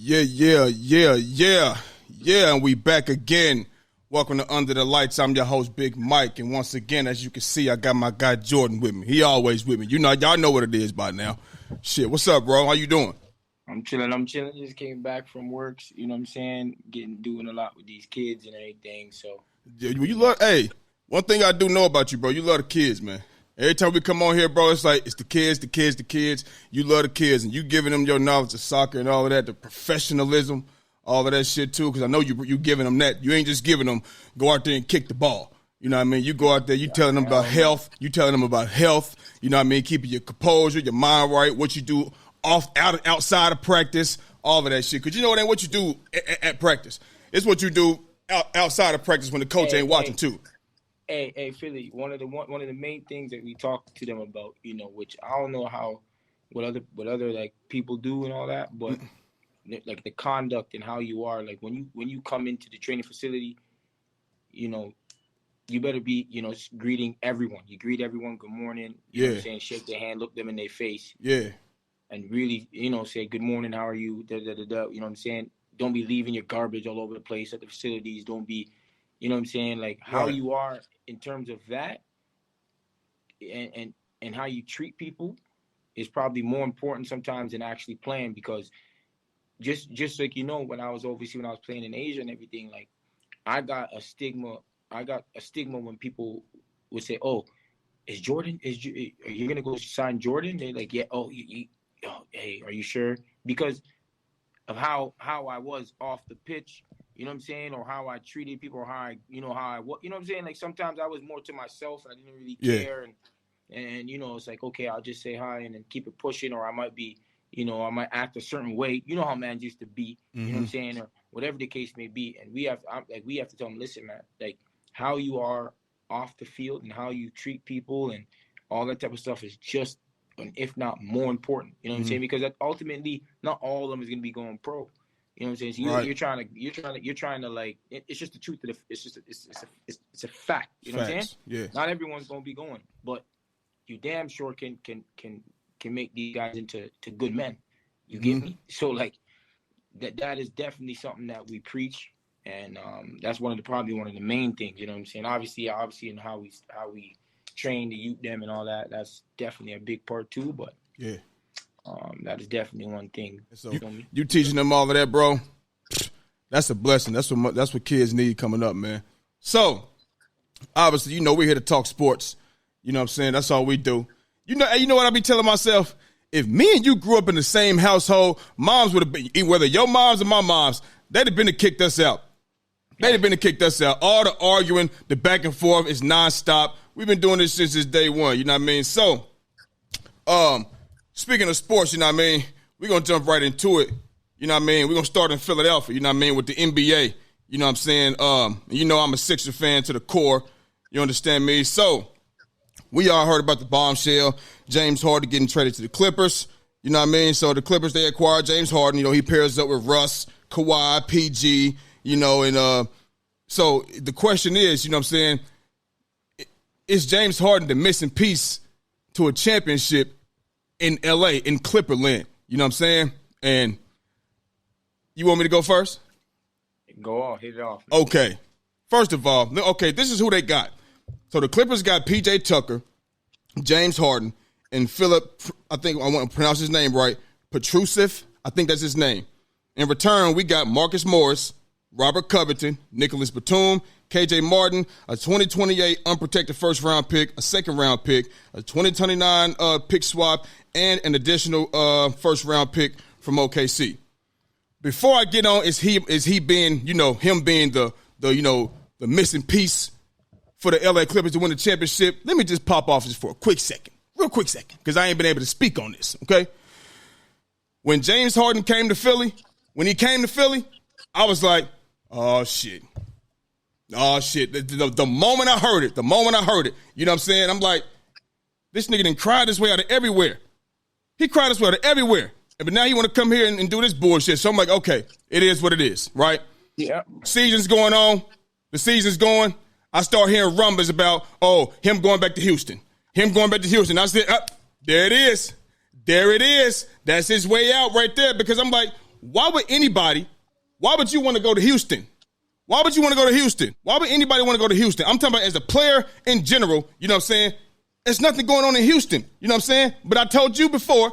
Yeah, and we back again. Welcome to Under the Lights. I'm your host, Big Mike, and once again, as you can see, I got my guy Jordan with me. He always with me. You know, y'all know what it is by now. Shit, what's up, bro? How you doing? I'm chilling. Just came back from work. You know what I'm saying? Doing a lot with these kids and everything. So you love. Hey, one thing I do know about you, bro. You love the kids, man. Every time we come on here, bro, it's like it's the kids. You love the kids, and you giving them your knowledge of soccer and all of that, the professionalism, all of that shit too. Because I know you giving them that. You ain't just giving them go out there and kick the ball. You know what I mean? You go out there, you telling them about health. You telling them about health. You know what I mean? Keeping your composure, your mind right. What you do outside of practice, all of that shit. Because you know it ain't what you do at practice. It's what you do outside of practice when the coach ain't watching too. Hey, Philly. One of the main things that we talk to them about, you know, which I don't know what other like people do and all that, but like the conduct and how you are, like when you come into the training facility, you know, you better be, you know, greeting everyone. You greet everyone, good morning. You know what I'm saying? Shake their hand, look them in their face. Yeah. And really, you know, say good morning, how are you? You know what I'm saying? Don't be leaving your garbage all over the place at the facilities. Don't be, you know what I'm saying? Like how you are in terms of that and how you treat people is probably more important sometimes than actually playing, because just like, you know, when I was playing in Asia and everything, like I got a stigma when people would say, "Oh, are you going to go sign Jordan?" They're like, "Yeah, hey, are you sure?" Because of how I was off the pitch, you know what I'm saying, or how I treated people, or how I you know what I'm saying. Like sometimes I was more to myself and I didn't really care, and you know, it's like, okay, I'll just say hi and then keep it pushing, or I might be, you know, I might act a certain way. You know how man used to be, you know what I'm saying, or whatever the case may be. And we have to tell them, listen, man, like how you are off the field and how you treat people and all that type of stuff is just, if not more important, you know what I'm saying? Because ultimately, not all of them is going to be going pro. You know what I'm saying? So you're trying to like, it's just the truth of it's a fact. You know what I'm saying? Yeah. Not everyone's going to be going, but you damn sure can make these guys into good men. You get me? So like that is definitely something that we preach, and that's probably one of the main things. You know what I'm saying? Obviously, in how we train the youth them and all that. That's definitely a big part too. But yeah, that is definitely one thing. So you teaching them all of that, bro? That's a blessing. That's what kids need coming up, man. So obviously, you know, we're here to talk sports. You know what I'm saying? That's all we do. You know what I be telling myself? If me and you grew up in the same household, moms would have been, whether your moms or my moms, they'd have been to kick us out. They'd have been to kick us out. All the arguing, the back and forth is nonstop. We've been doing this since day one, you know what I mean? So, speaking of sports, you know what I mean, we're going to jump right into it. You know what I mean? We're going to start in Philadelphia, you know what I mean, with the NBA. You know what I'm saying? You know I'm a Sixers fan to the core. You understand me? So, we all heard about the bombshell, James Harden getting traded to the Clippers. You know what I mean? So, the Clippers, they acquired James Harden. You know, he pairs up with Russ, Kawhi, PG, you know, and so the question is, you know what I'm saying, is James Harden the missing piece to a championship in L.A., in Clipperland? You know what I'm saying? And you want me to go first? Go on, hit it off. Okay. First of all, this is who they got. So the Clippers got P.J. Tucker, James Harden, and Philip, I think I want to pronounce his name right, Petrusev, I think that's his name. In return, we got Marcus Morris, Robert Covington, Nicholas Batum, KJ Martin, a 2028 unprotected first-round pick, a second-round pick, a 2029 pick swap, and an additional first-round pick from OKC. Before I get on, is he being, you know, him being the missing piece for the LA Clippers to win the championship? Let me just pop off just for real quick second, because I ain't been able to speak on this, okay? When James Harden came to Philly, I was like, oh, shit. The moment I heard it, you know what I'm saying? I'm like, this nigga done cried his way out of everywhere. He cried his way out of everywhere. But now he want to come here and do this bullshit. So I'm like, okay, it is what it is, right? Yeah. Season's going on. The season's going. I start hearing rumblings about, him going back to Houston. I said, there it is. That's his way out right there, because I'm like, why would you want to go to Houston? Why would you want to go to Houston? Why would anybody want to go to Houston? I'm talking about as a player in general, you know what I'm saying? There's nothing going on in Houston, you know what I'm saying? But I told you before,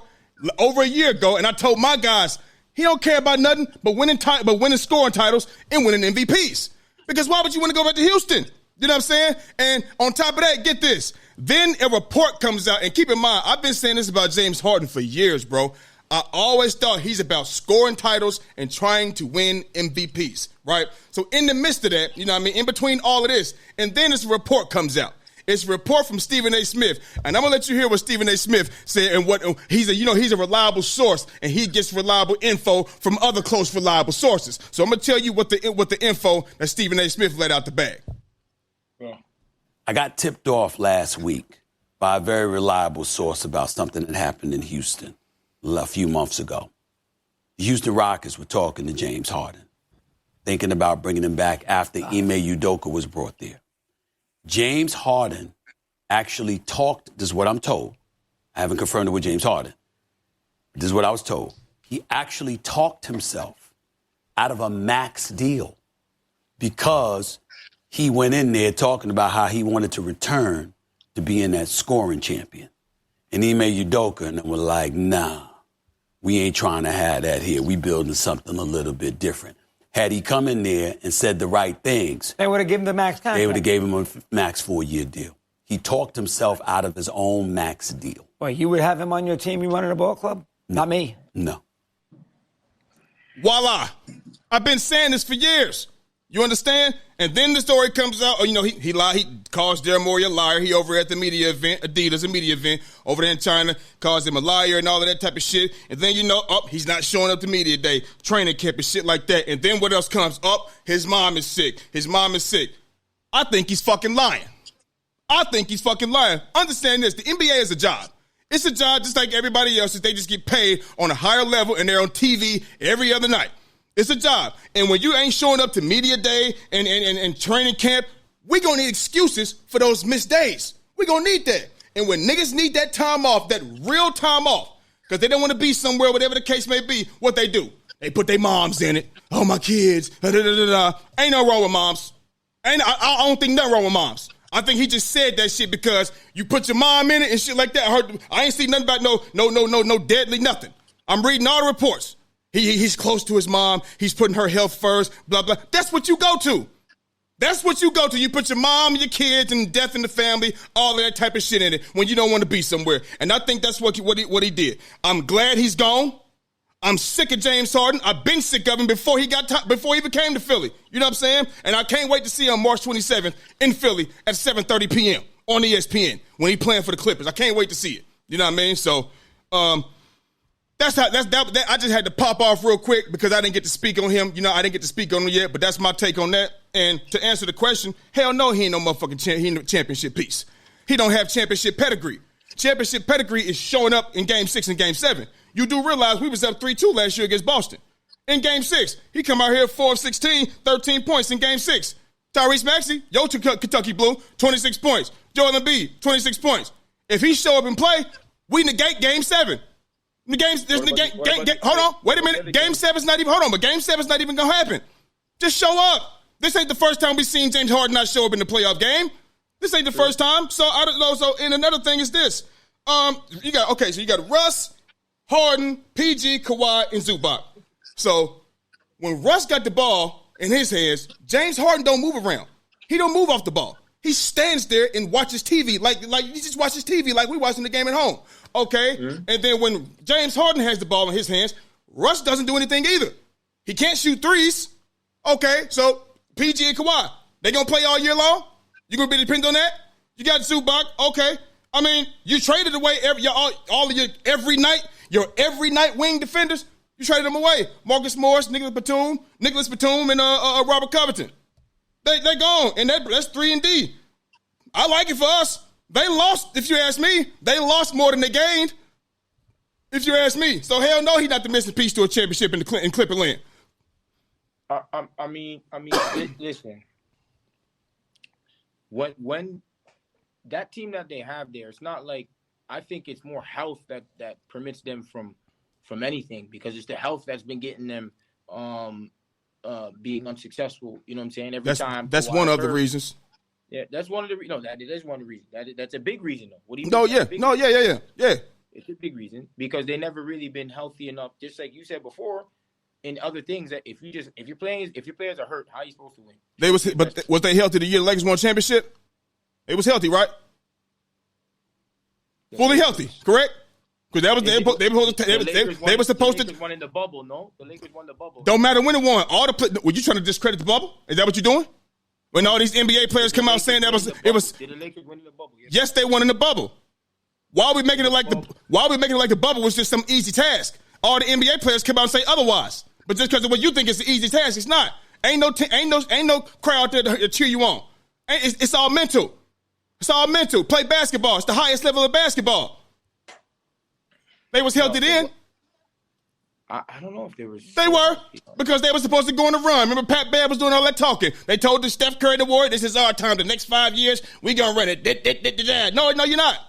over a year ago, and I told my guys, he don't care about nothing but winning scoring titles and winning MVPs. Because why would you want to go back to Houston? You know what I'm saying? And on top of that, get this. Then a report comes out, and keep in mind, I've been saying this about James Harden for years, bro. I always thought he's about scoring titles and trying to win MVPs, right? So in the midst of that, you know what I mean, in between all of this, and then this report comes out. It's a report from Stephen A. Smith, and I'm gonna let you hear what Stephen A. Smith said and what he's a reliable source, and he gets reliable info from other close reliable sources. So I'm gonna tell you what the info that Stephen A. Smith let out the bag. Yeah. I got tipped off last week by a very reliable source about something that happened in Houston a few months ago. The Houston Rockets were talking to James Harden, thinking about bringing him back after Ime Udoka was brought there. James Harden actually talked, this is what I'm told. I haven't confirmed it with James Harden. This is what I was told. He actually talked himself out of a max deal because he went in there talking about how he wanted to return to being that scoring champion. And Ime Udoka and them were like, nah, we ain't trying to have that here. We building something a little bit different. Had he come in there and said the right things, they would have given him the max contract. They would have gave him a max 4-year deal. He talked himself out of his own max deal. Wait, you would have him on your team you wanted a ball club? No. Not me. No. Voila. I've been saying this for years. You understand? And then the story comes out, he lied. He calls Daryl Morey a liar. He over at the media event, Adidas, a media event over there in China, calls him a liar and all of that type of shit. And then, he's not showing up to media day, training camp and shit like that. And then what else comes up? His mom is sick. I think he's fucking lying. Understand this. The NBA is a job. It's a job just like everybody else. They just get paid on a higher level and they're on TV every other night. It's a job. And when you ain't showing up to media day and training camp, we going to need excuses for those missed days. We going to need that. And when niggas need that time off, that real time off, because they don't want to be somewhere, whatever the case may be, what they do? They put their moms in it. Oh, my kids. Ain't no wrong with moms. I don't think nothing wrong with moms. I think he just said that shit because you put your mom in it and shit like that. I ain't seen nothing about no deadly nothing. I'm reading all the reports. He's close to his mom. He's putting her health first, blah, blah. That's what you go to. You put your mom, your kids, and death in the family, all of that type of shit in it when you don't want to be somewhere. And I think that's what he did. I'm glad he's gone. I'm sick of James Harden. I've been sick of him before he even came to Philly. You know what I'm saying? And I can't wait to see him March 27th in Philly at 7:30 p.m. on ESPN when he playing for the Clippers. I can't wait to see it. You know what I mean? So, that I just had to pop off real quick because I didn't get to speak on him. I didn't get to speak on him yet, but that's my take on that. And to answer the question, hell no, he ain't no motherfucking he ain't no championship piece. He don't have championship pedigree. Championship pedigree is showing up in Game 6 and Game 7. You do realize we was up 3-2 last year against Boston. In Game 6, he come out here 4 of 16, 13 points in Game 6. Tyrese Maxey, Kentucky Blue, 26 points. Joel Embiid, 26 points. If he show up and play, we negate Game 7. Hold on, wait a minute. Game 7's not even. Hold on, but Game 7's not even gonna happen. Just show up. This ain't the first time we've seen James Harden not show up in the playoff game. This ain't the first time. So I don't know. So and another thing is this. You got Russ, Harden, PG, Kawhi, and Zubac. So when Russ got the ball in his hands, James Harden don't move around. He don't move off the ball. He stands there and watches TV like he just watches TV like we watching the game at home. Okay? Mm-hmm. And then when James Harden has the ball in his hands, Russ doesn't do anything either. He can't shoot threes. Okay, so PG and Kawhi, they gonna play all year long? You gonna be dependent on that? You got Zubac, okay. I mean, you traded away all of your every night wing defenders. You traded them away. Marcus Morris, Nicholas Batum, and Robert Covington. They gone, and that's 3-and-D. I like it for us. They lost, if you ask me. They lost more than they gained, if you ask me. So hell no, he's not the missing piece to a championship in Clipper land. I mean, listen. When that team that they have there, it's not like I think it's more health that permits them from from anything because it's the health that's been getting them being unsuccessful. You know what I'm saying? Every time. That's one of the reasons. Yeah, that's one of the no. That is one of the reasons. That's a big reason though. What do you? No, think? yeah. It's a big reason because they never really been healthy enough. Just like you said before, in other things that if your players are hurt, how are you supposed to win? Was they healthy the year the Lakers won a championship? They was healthy, right? Fully healthy, correct? Because that was they were supposed to. The Lakers won in the bubble, no? The Lakers won the bubble. Don't matter when it won. Were you trying to discredit the bubble? Is that what you're doing? When all these NBA players come out saying it was. Did the Lakers win in the bubble? Yes, they won in the bubble. Why are we making it like the bubble was just some easy task? All the NBA players come out and say otherwise. But just because of what you think is an easy task, it's not. Ain't no crowd there to cheer you on. It's all mental. It's all mental. Play basketball. It's the highest level of basketball. They was healthy then. I don't know if they were. They were because they were supposed to go on a run. Remember, Pat Bev was doing all that talking. They told the Steph Curry, the Warriors, this is our time. The next 5 years, we gonna run it. No, you're not.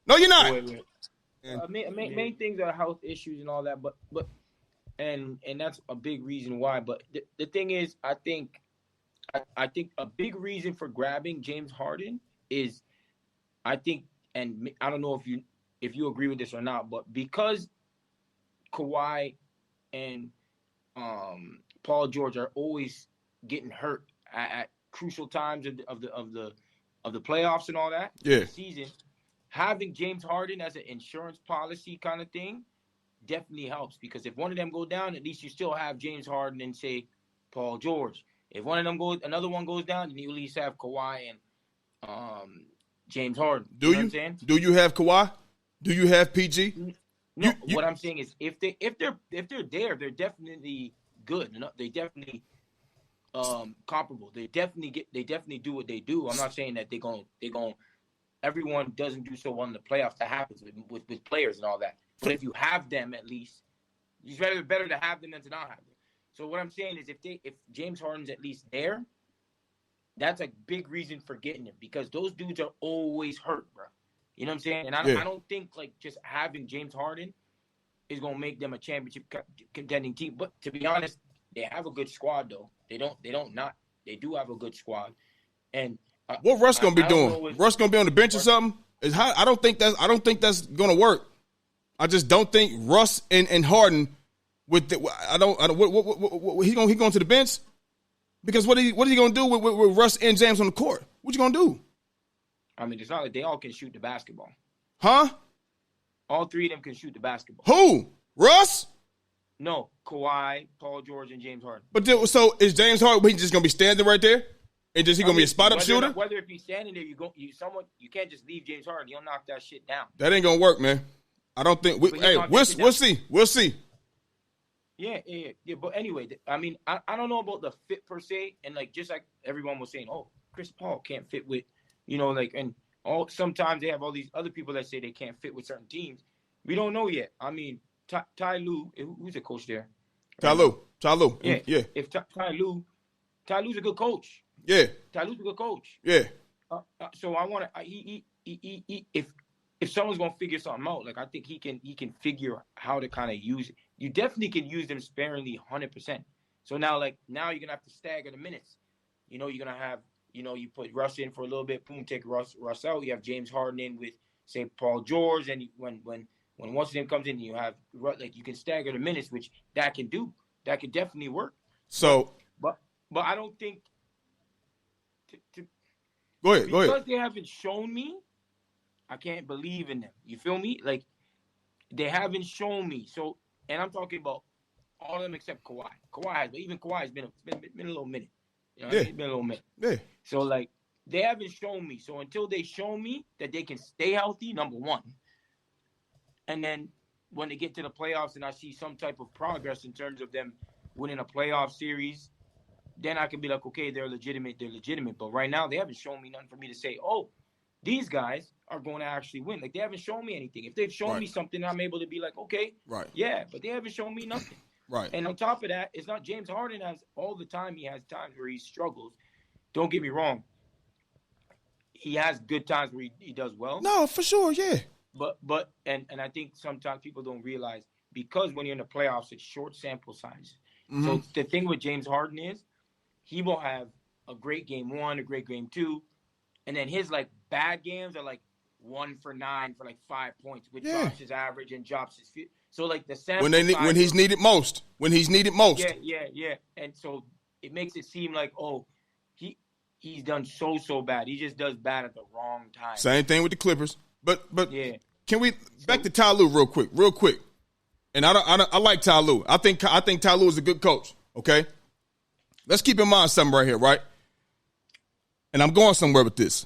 No, you're not. Wait. Main things are health issues and all that, but and that's a big reason why. But the thing is, I think a big reason for grabbing James Harden is, I think, and I don't know if you agree with this or not, but because Kawhi and Paul George are always getting hurt at crucial times of the playoffs and all that. Yeah. The season, having James Harden as an insurance policy kind of thing definitely helps because if one of them go down, at least you still have James Harden and say Paul George. If one of them another one goes down, then you at least have Kawhi and James Harden. Do you know what I'm saying? Do you have Kawhi? Do you have PG? No, what I'm saying is if they're there, they're definitely good. They definitely comparable. They definitely do what they do. I'm not saying that they're going everyone doesn't do so well in the playoffs. That happens with players and all that. But if you have them, at least it's better to have them than to not have them. So what I'm saying is if James Harden's at least there, that's a big reason for getting him because those dudes are always hurt, bro. You know what I'm saying? And I don't think like just having James Harden is gonna make them a championship contending team. But to be honest, they have a good squad though. They do have a good squad. And what Russ gonna be doing? Russ gonna be on the bench or something? I don't think that's gonna work. I just don't think Russ and Harden with he going to the bench because what is he gonna do with Russ and James on the court? What you gonna do? I mean, it's not like they all can shoot the basketball. Huh? All three of them can shoot the basketball. Who? Russ? No, Kawhi, Paul George, and James Harden. But so is James Harden? He just gonna be standing right there, and just he gonna be a spot up shooter? Whether if he's standing there, you can't just leave James Harden. He'll knock that shit down. That ain't gonna work, man. I don't think. We'll see. We'll see. Yeah. But anyway, I mean, I don't know about the fit per se, and like just like everyone was saying, oh, Chris Paul can't fit with. And sometimes they have all these other people that say they can't fit with certain teams. We don't know yet. I mean, Ty Lue, who's the coach there? Ty Lue. Yeah. If Ty Lue's a good coach. Yeah. Ty Lue's a good coach. Yeah. So I want to. If someone's gonna figure something out, like I think he can figure how to kind of use it. You definitely can use them sparingly, 100%. So now you're gonna have to stagger the minutes. You're gonna have. You put Russ in for a little bit, boom, take Russ out. You have James Harden in with, say, Paul George, and when once him comes in, you have you can stagger the minutes, which that can do. That could definitely work. So, but I don't think. Go ahead. Because they haven't shown me, I can't believe in them. You feel me? Like they haven't shown me. So, and I'm talking about all of them except Kawhi. But even Kawhi's been a little minute. It's been a little minute. Yeah. So, like, they haven't shown me. So, until they show me that they can stay healthy, number one. And then when they get to the playoffs and I see some type of progress in terms of them winning a playoff series, then I can be like, okay, they're legitimate. But right now, they haven't shown me nothing for me to say, oh, these guys are going to actually win. Like, they haven't shown me anything. If they've shown me something, I'm able to be like, okay. Right. Yeah, but they haven't shown me nothing. Right. And on top of that, it's not James Harden has all the time. He has times where he struggles. Don't get me wrong. He has good times where he does well. No, for sure, yeah. But I think sometimes people don't realize because when you're in the playoffs, it's short sample size. Mm-hmm. So the thing with James Harden is he will have a great game 1, a great game 2, and then his like bad games are like 1 for 9 for like 5 points, which drops his average and drops his field. So like the sample when he's needed most. When he's needed most. Yeah. And so it makes it seem like, he's done so bad. He just does bad at the wrong time. Same thing with the Clippers. But yeah. Can we back to Ty Lue real quick? And I like Ty Lue. I think Ty Lue is a good coach. Okay, let's keep in mind something right here, right? And I'm going somewhere with this.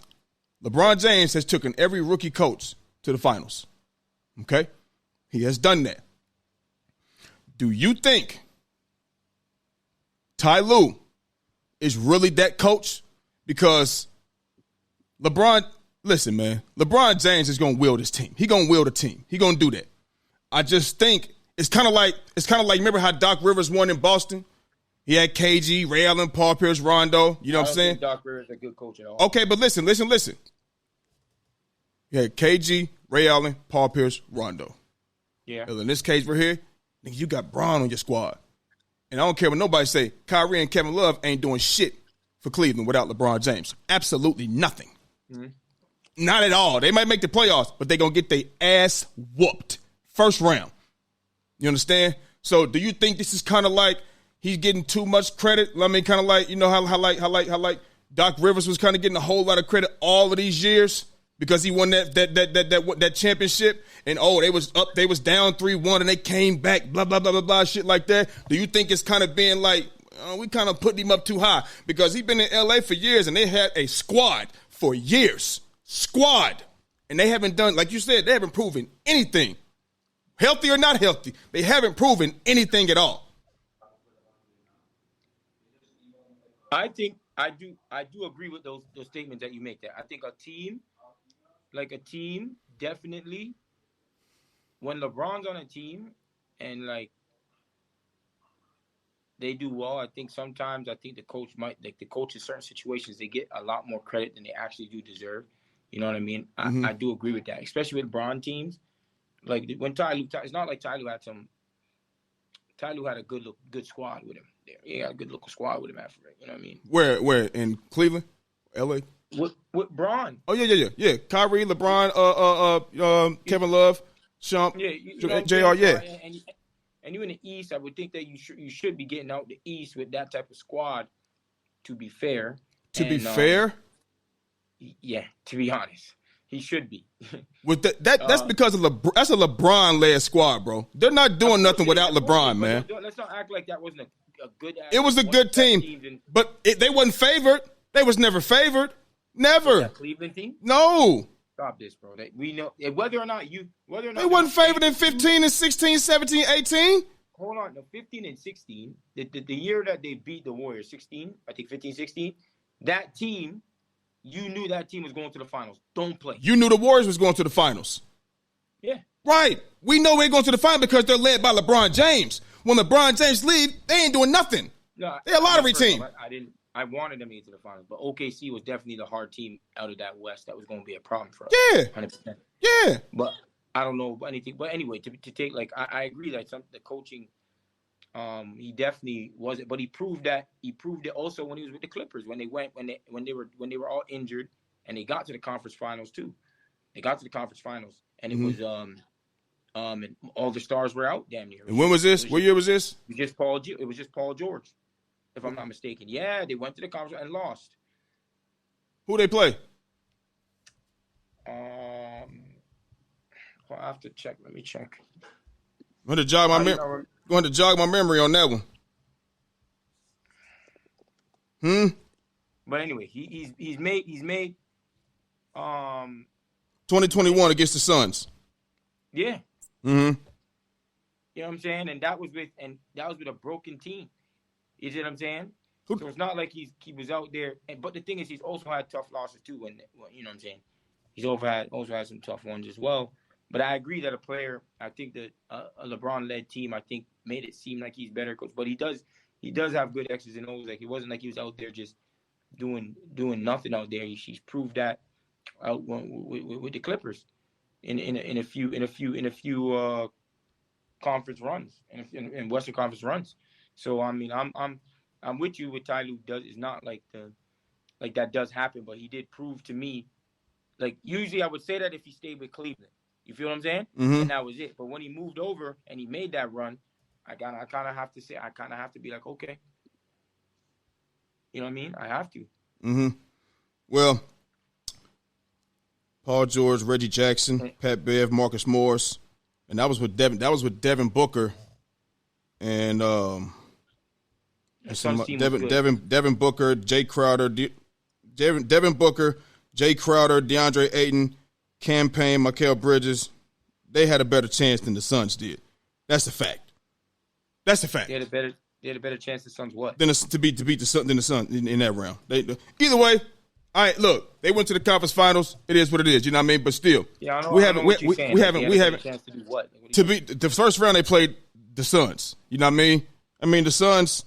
LeBron James has taken every rookie coach to the finals. Okay, he has done that. Do you think Ty Lue is really that coach? Because LeBron, listen, man, LeBron James is going to wield his team. He going to wield a team. He going to do that. I just think it's kind of like remember how Doc Rivers won in Boston? He had KG, Ray Allen, Paul Pierce, Rondo. You know what I'm saying? Doc Rivers is a good coach at all. Okay, but listen. You had KG, Ray Allen, Paul Pierce, Rondo. Yeah. In this case right here, you got Braun on your squad. And I don't care what nobody say, Kyrie and Kevin Love ain't doing shit for Cleveland without LeBron James. Absolutely nothing. Mm-hmm. Not at all. They might make the playoffs, but they're going to get their ass whooped. First round. You understand? So do you think this is kind of like he's getting too much credit? I mean, kind of like, you know, how like Doc Rivers was kind of getting a whole lot of credit all of these years because he won that championship, and they was down 3-1 and they came back, blah blah blah blah blah, shit like that. Do you think it's kind of being like we kind of putting him up too high because he's been in LA for years and they had a squad for years, and they haven't done, like you said, they haven't proven anything, healthy or not healthy. They haven't proven anything at all. I think I do agree with those statements that you make there. I think a team definitely, when LeBron's on a team and like they do well, I think sometimes the coach in certain situations, they get a lot more credit than they actually do deserve. You know what I mean? Mm-hmm. I do agree with that, especially with LeBron teams. Like when it's not like Ty Lue had a good squad with him. He got a good local squad with him after it. You know what I mean? Where in Cleveland, LA? With Braun. Oh yeah. Kyrie, LeBron, Kevin Love, Shump, JR. Yeah. And you in the East, I would think that you should be getting out the East with that type of squad. To be fair. Yeah. To be honest, he should be. With that's because of that's a LeBron-led squad, bro. They're not doing nothing without LeBron, man. Let's not act like that wasn't a good. It was a good team, but they wasn't favored. They was never favored. Never. That Cleveland team? No. Stop this, bro. We know whether or not they wasn't favored in 15 and 16, 17, 18. Hold on, no, 15 and 16. The year that they beat the Warriors, 16, I think 15, 16. That team, you knew that team was going to the finals. Don't play. You knew the Warriors was going to the finals. Yeah. Right. We know they're going to the finals because they're led by LeBron James. When LeBron James leaves, they ain't doing nothing. No, they're a lottery team. I wanted them into the finals, but OKC was definitely the hard team out of that West that was going to be a problem for us. Yeah. 100%. Yeah. But I don't know anything. But anyway, to take, like, I agree that the coaching, he definitely wasn't. But he proved it also when he was with the Clippers, when they were all injured and they got to the conference finals too. They got to the conference finals and it was and all the stars were out damn near. And when was this? What year was this? It was just Paul George, if I'm not mistaken. Yeah, they went to the conference and lost. Who they play? I'll have to check. Let me check. I'm going to jog my memory on that one. But anyway, he's made 2021 against the Suns. Yeah. Mm-hmm. You know what I'm saying? And that was with a broken team. You see what I'm saying? So it's not like he was out there. But the thing is, he's also had tough losses too. When you know what I'm saying? He's also had some tough ones as well. But I agree that I think that a LeBron-led team, I think, made it seem like he's better coach. But he does have good X's and O's. Like, it wasn't like he was out there just doing nothing out there. He's proved that out with the Clippers in a few conference runs and in Western Conference runs. So I mean, I'm with you with Ty Lue. It's not like that does happen, but he did prove to me. Like usually, I would say that if he stayed with Cleveland, you feel what I'm saying, and that was it. But when he moved over and he made that run, I kind of have to say, I kind of have to be like, okay, you know what I mean? I have to. Well, Paul George, Reggie Jackson, Pat Bev, Marcus Morris, and that was with Devin. That was with Devin Booker, and Devin Booker, Jay Crowder, Devin Booker, Jay Crowder, DeAndre Ayton, Cam Payne, Mikal Bridges. They had a better chance than the Suns did. That's a fact. That's a fact. They had a better chance the Suns what? To beat the Suns in that round. Either way. All right, look, they went to the conference finals. It is what it is. You know what I mean? But still, yeah, I know, we haven't. Chance to do what? To beat the first round, they played the Suns. You know what I mean? I mean, the Suns,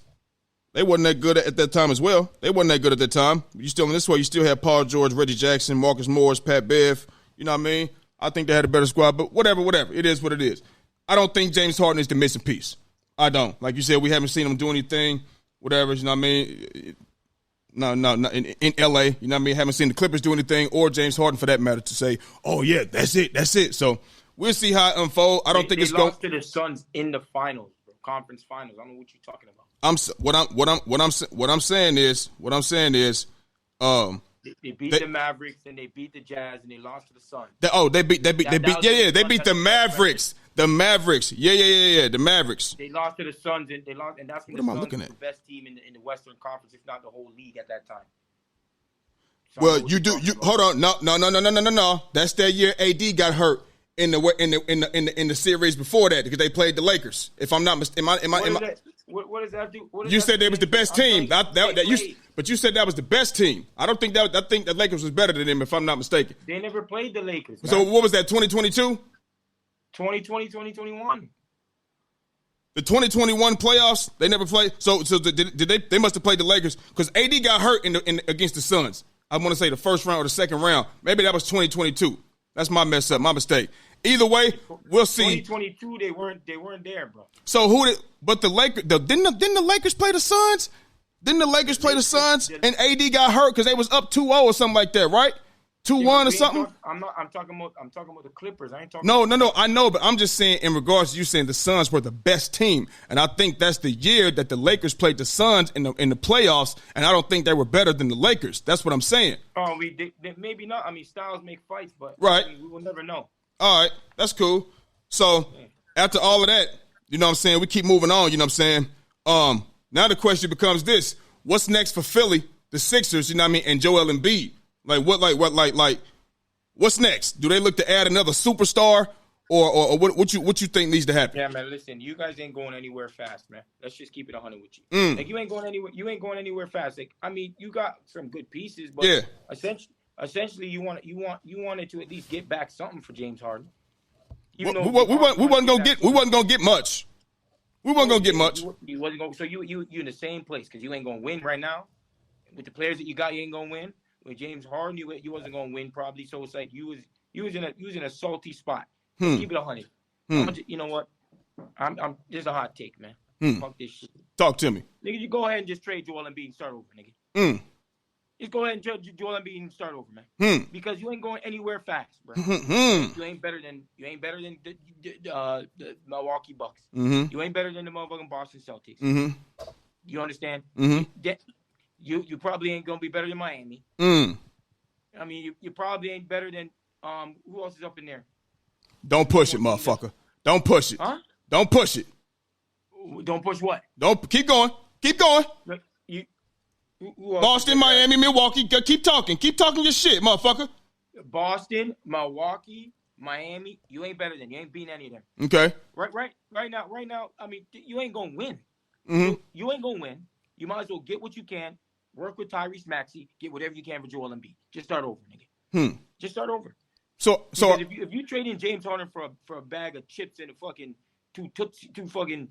they wasn't that good at that time as well. They wasn't that good at that time. You still in this way. You still have Paul George, Reggie Jackson, Marcus Morris, Pat Bev. You know what I mean? I think they had a better squad. But whatever. It is what it is. I don't think James Harden is the missing piece. I don't. Like you said, we haven't seen him do anything. Whatever. You know what I mean? No, in L.A., you know what I mean? Haven't seen the Clippers do anything or James Harden for that matter to say, oh, yeah, that's it. So we'll see how it unfolds. I don't think it's going to the Suns in the finals, bro, conference finals. I don't know what you're talking about. What I'm saying is, they beat the Mavericks and they beat the Jazz and they lost to the Suns. They beat the Mavericks. The Mavericks. Yeah, the Mavericks. They lost to the Suns and that's when the Suns were the best team in the Western Conference, if not the whole league at that time. So well, you hold on. No. That's that year AD got hurt in the series before that because they played the Lakers. If I'm not mistaken, what does that do? You said they was the best team. But you said that was the best team. I don't think that. I think the Lakers was better than them, if I'm not mistaken. They never played the Lakers. Man. So what was that? 2022. 2020, 2021. The 2021 playoffs, they never played. So did they? They must have played the Lakers because AD got hurt against the Suns. I want to say the first round or the second round. Maybe that was 2022. That's my mess up, my mistake. Either way, we'll see. 2022, they weren't there, bro. So but the Lakers didn't the Lakers play the Suns? Didn't the Lakers play the Suns and AD got hurt because they was up 2-0 or something like that, right? 2-1 or something. I'm talking about the Clippers. I ain't talking. No. I know, but I'm just saying in regards to you saying the Suns were the best team, and I think that's the year that the Lakers played the Suns in the playoffs, and I don't think they were better than the Lakers. That's what I'm saying. Oh, maybe not. I mean, styles make fights, but right. I mean, we will never know. All right, that's cool. So after all of that, you know what I'm saying, we keep moving on. You know what I'm saying. Now the question becomes this: what's next for Philly, the Sixers? You know what I mean, and Joel Embiid. What's next? Do they look to add another superstar, or what you think needs to happen? Yeah, man. Listen, you guys ain't going anywhere fast, man. Let's just keep it 100 with you. Like you ain't going anywhere. You ain't going anywhere fast. Like I mean, you got some good pieces, but essentially, you wanted to at least get back something for James Harden. We wasn't gonna get much. We wasn't gonna get much. You wasn't going. So you in the same place because you ain't gonna win right now with the players that you got. You ain't gonna win. With James Harden, you wasn't gonna win probably. So it's like you was in a salty spot. Keep it 100. You know what? I'm just a hot take, man. Fuck this shit. Talk to me, nigga. You go ahead and just trade Joel Embiid and start over, nigga. Just go ahead and trade Joel Embiid and start over, man. Because you ain't going anywhere fast, bro. You ain't better than the Milwaukee Bucks. You ain't better than the motherfucking Boston Celtics. You understand? You probably ain't gonna be better than Miami. I mean, you probably ain't better than who else is up in there? Don't push it, motherfucker. Don't push it. Huh? Don't push it. Don't push what? Don't keep going. Keep going. Boston, Miami, Milwaukee. Keep talking. Keep talking your shit, motherfucker. Boston, Milwaukee, Miami. You ain't better than. You ain't beating any of them. Okay. Right now. I mean, you ain't gonna win. You ain't gonna win. You might as well get what you can. Work with Tyrese Maxey. Get whatever you can for Joel Embiid. Just start over, nigga. Just start over. So if you trade in James Harden for a bag of chips and a fucking two fucking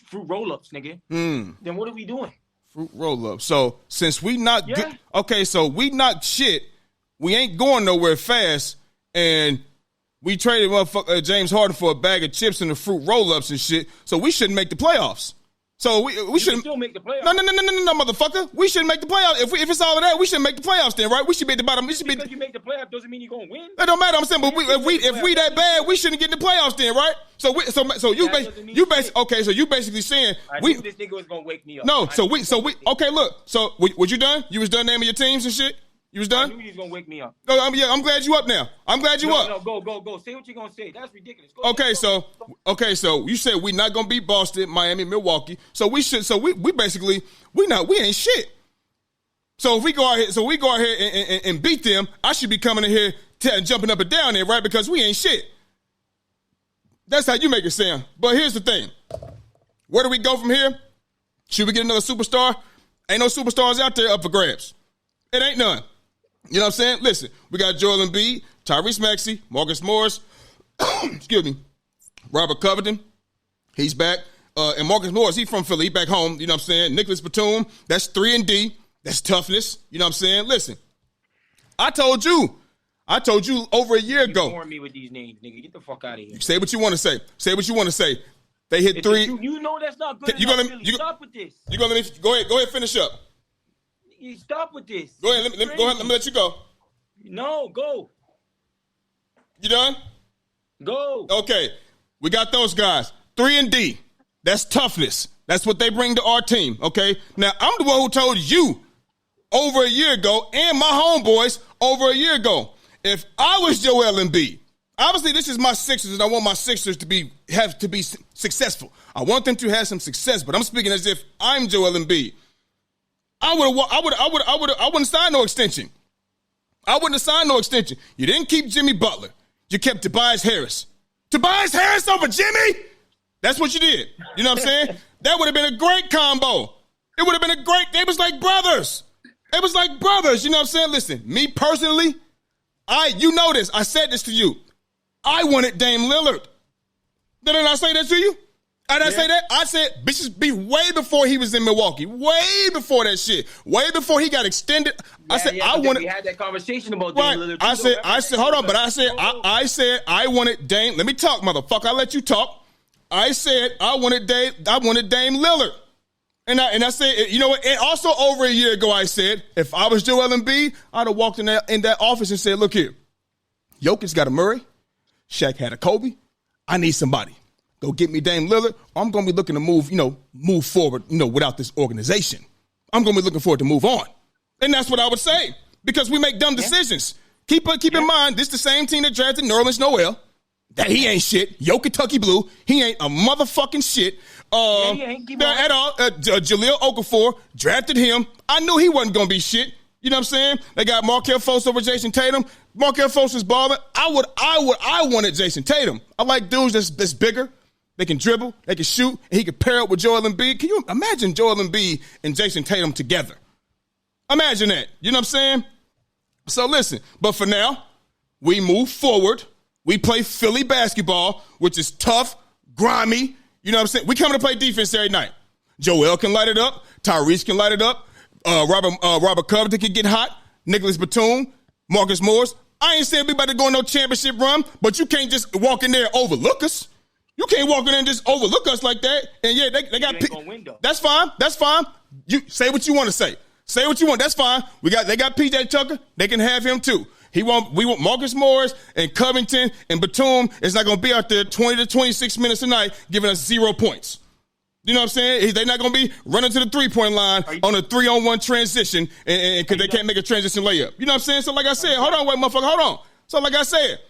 fruit roll-ups, nigga, then what are we doing? Fruit roll-ups. So since we not good, so we not shit. We ain't going nowhere fast, and We traded motherfucker James Harden for a bag of chips and the fruit roll-ups and shit, so we shouldn't make the playoffs. So we shouldn't still make the playoffs. No, motherfucker. We shouldn't make the playoffs. If it's all of that, we shouldn't make the playoffs then, right? We should be at the bottom. Because you make the playoffs doesn't mean you're gonna win. That don't matter. I'm saying, but if we that bad, we shouldn't get in the playoffs then, right? So you basically saying I knew this nigga was gonna wake me up. No, okay, look. So was you done? You was done naming your teams and shit? You was done? I knew he was gonna wake me up. No, I'm glad you up now. I'm glad you up. No, go. Say what you're gonna say. That's ridiculous. So you said we not gonna beat Boston, Miami, Milwaukee. So we basically ain't shit. So if we go out here and beat them, I should be coming in here and jumping up and down there, right? Because we ain't shit. That's how you make it sound. But here's the thing. Where do we go from here? Should we get another superstar? Ain't no superstars out there up for grabs. It ain't none. You know what I'm saying? Listen, we got Joel Embiid, Tyrese Maxey, Marcus Morris, excuse me, Robert Covington, he's back. And Marcus Morris, he's from Philly, he back home, you know what I'm saying? Nicholas Batum, that's 3 and D, that's toughness, you know what I'm saying? Listen, I told you over a year ago. You warned me with these names, nigga. Get the fuck out of here. Say what you want to say. Say what you want to say. They hit 3. You know that's not good enough, stop with this. You gonna let me, go ahead, finish up. You stop with this. Go ahead, let me let you go. No, go. You done? Go. Okay, we got those guys. 3 and D. That's toughness. That's what they bring to our team, okay? Now, I'm the one who told you over a year ago and my homeboys over a year ago, if I was Joel Embiid, obviously this is my Sixers and I want my Sixers to have to be successful. I want them to have some success, but I'm speaking as if I'm Joel Embiid. I wouldn't sign no extension. I wouldn't have signed no extension. You didn't keep Jimmy Butler. You kept Tobias Harris. Tobias Harris over Jimmy? That's what you did. You know what I'm saying? That would have been a great combo. It would have been they was like brothers. It was like brothers. You know what I'm saying? Listen, me personally, you know this. I said this to you. I wanted Dame Lillard. Didn't I say that to you? I didn't say that. I said, bitches be way before he was in Milwaukee. Way before that shit. Way before he got extended. I said, I wanted. We had that conversation about Dame Lillard. I said, hold on, but I said, I wanted Dame. Let me talk, motherfucker. I let you talk. I said, I wanted Dame Lillard. And I said, you know what? And also over a year ago, I said, if I was Joel Embiid, I'd have walked in that office and said, look here, Jokic's got a Murray. Shaq had a Kobe. I need somebody. Go get me Dame Lillard. I'm going to be looking to move forward, without this organization. I'm going to be looking forward to move on. And that's what I would say, because we make dumb decisions. Keep in mind, this is the same team that drafted Nerlens Noel. That he ain't shit. Yo Kentucky Blue. He ain't a motherfucking shit. He ain't at all. Jaleel Okafor drafted him. I knew he wasn't going to be shit. You know what I'm saying? They got Markelle Fultz over Jason Tatum. Markelle Fultz is balling. I wanted Jason Tatum. I like dudes that's bigger. They can dribble, they can shoot, and he can pair up with Joel Embiid. Can you imagine Joel Embiid and Jason Tatum together? Imagine that. You know what I'm saying? So listen, but for now, we move forward. We play Philly basketball, which is tough, grimy. You know what I'm saying? We come to play defense every night. Joel can light it up. Tyrese can light it up. Robert Covington can get hot. Nicholas Batum, Marcus Morris. I ain't saying we about to go on no championship run, but you can't just walk in there and overlook us. You can't walk in there and just overlook us like that. And yeah, they got. That's fine. That's fine. You say what you want to say. Say what you want. That's fine. They got PJ Tucker. They can have him too. We want Marcus Morris and Covington and Batum is not going to be out there 20 to 26 minutes a night giving us 0 points. You know what I'm saying? They're not going to be running to the 3-point line on a 3-on-1 transition because they can't make a transition layup. You know what I'm saying? So like I said, hold on, wait, motherfucker, hold on. So like I said,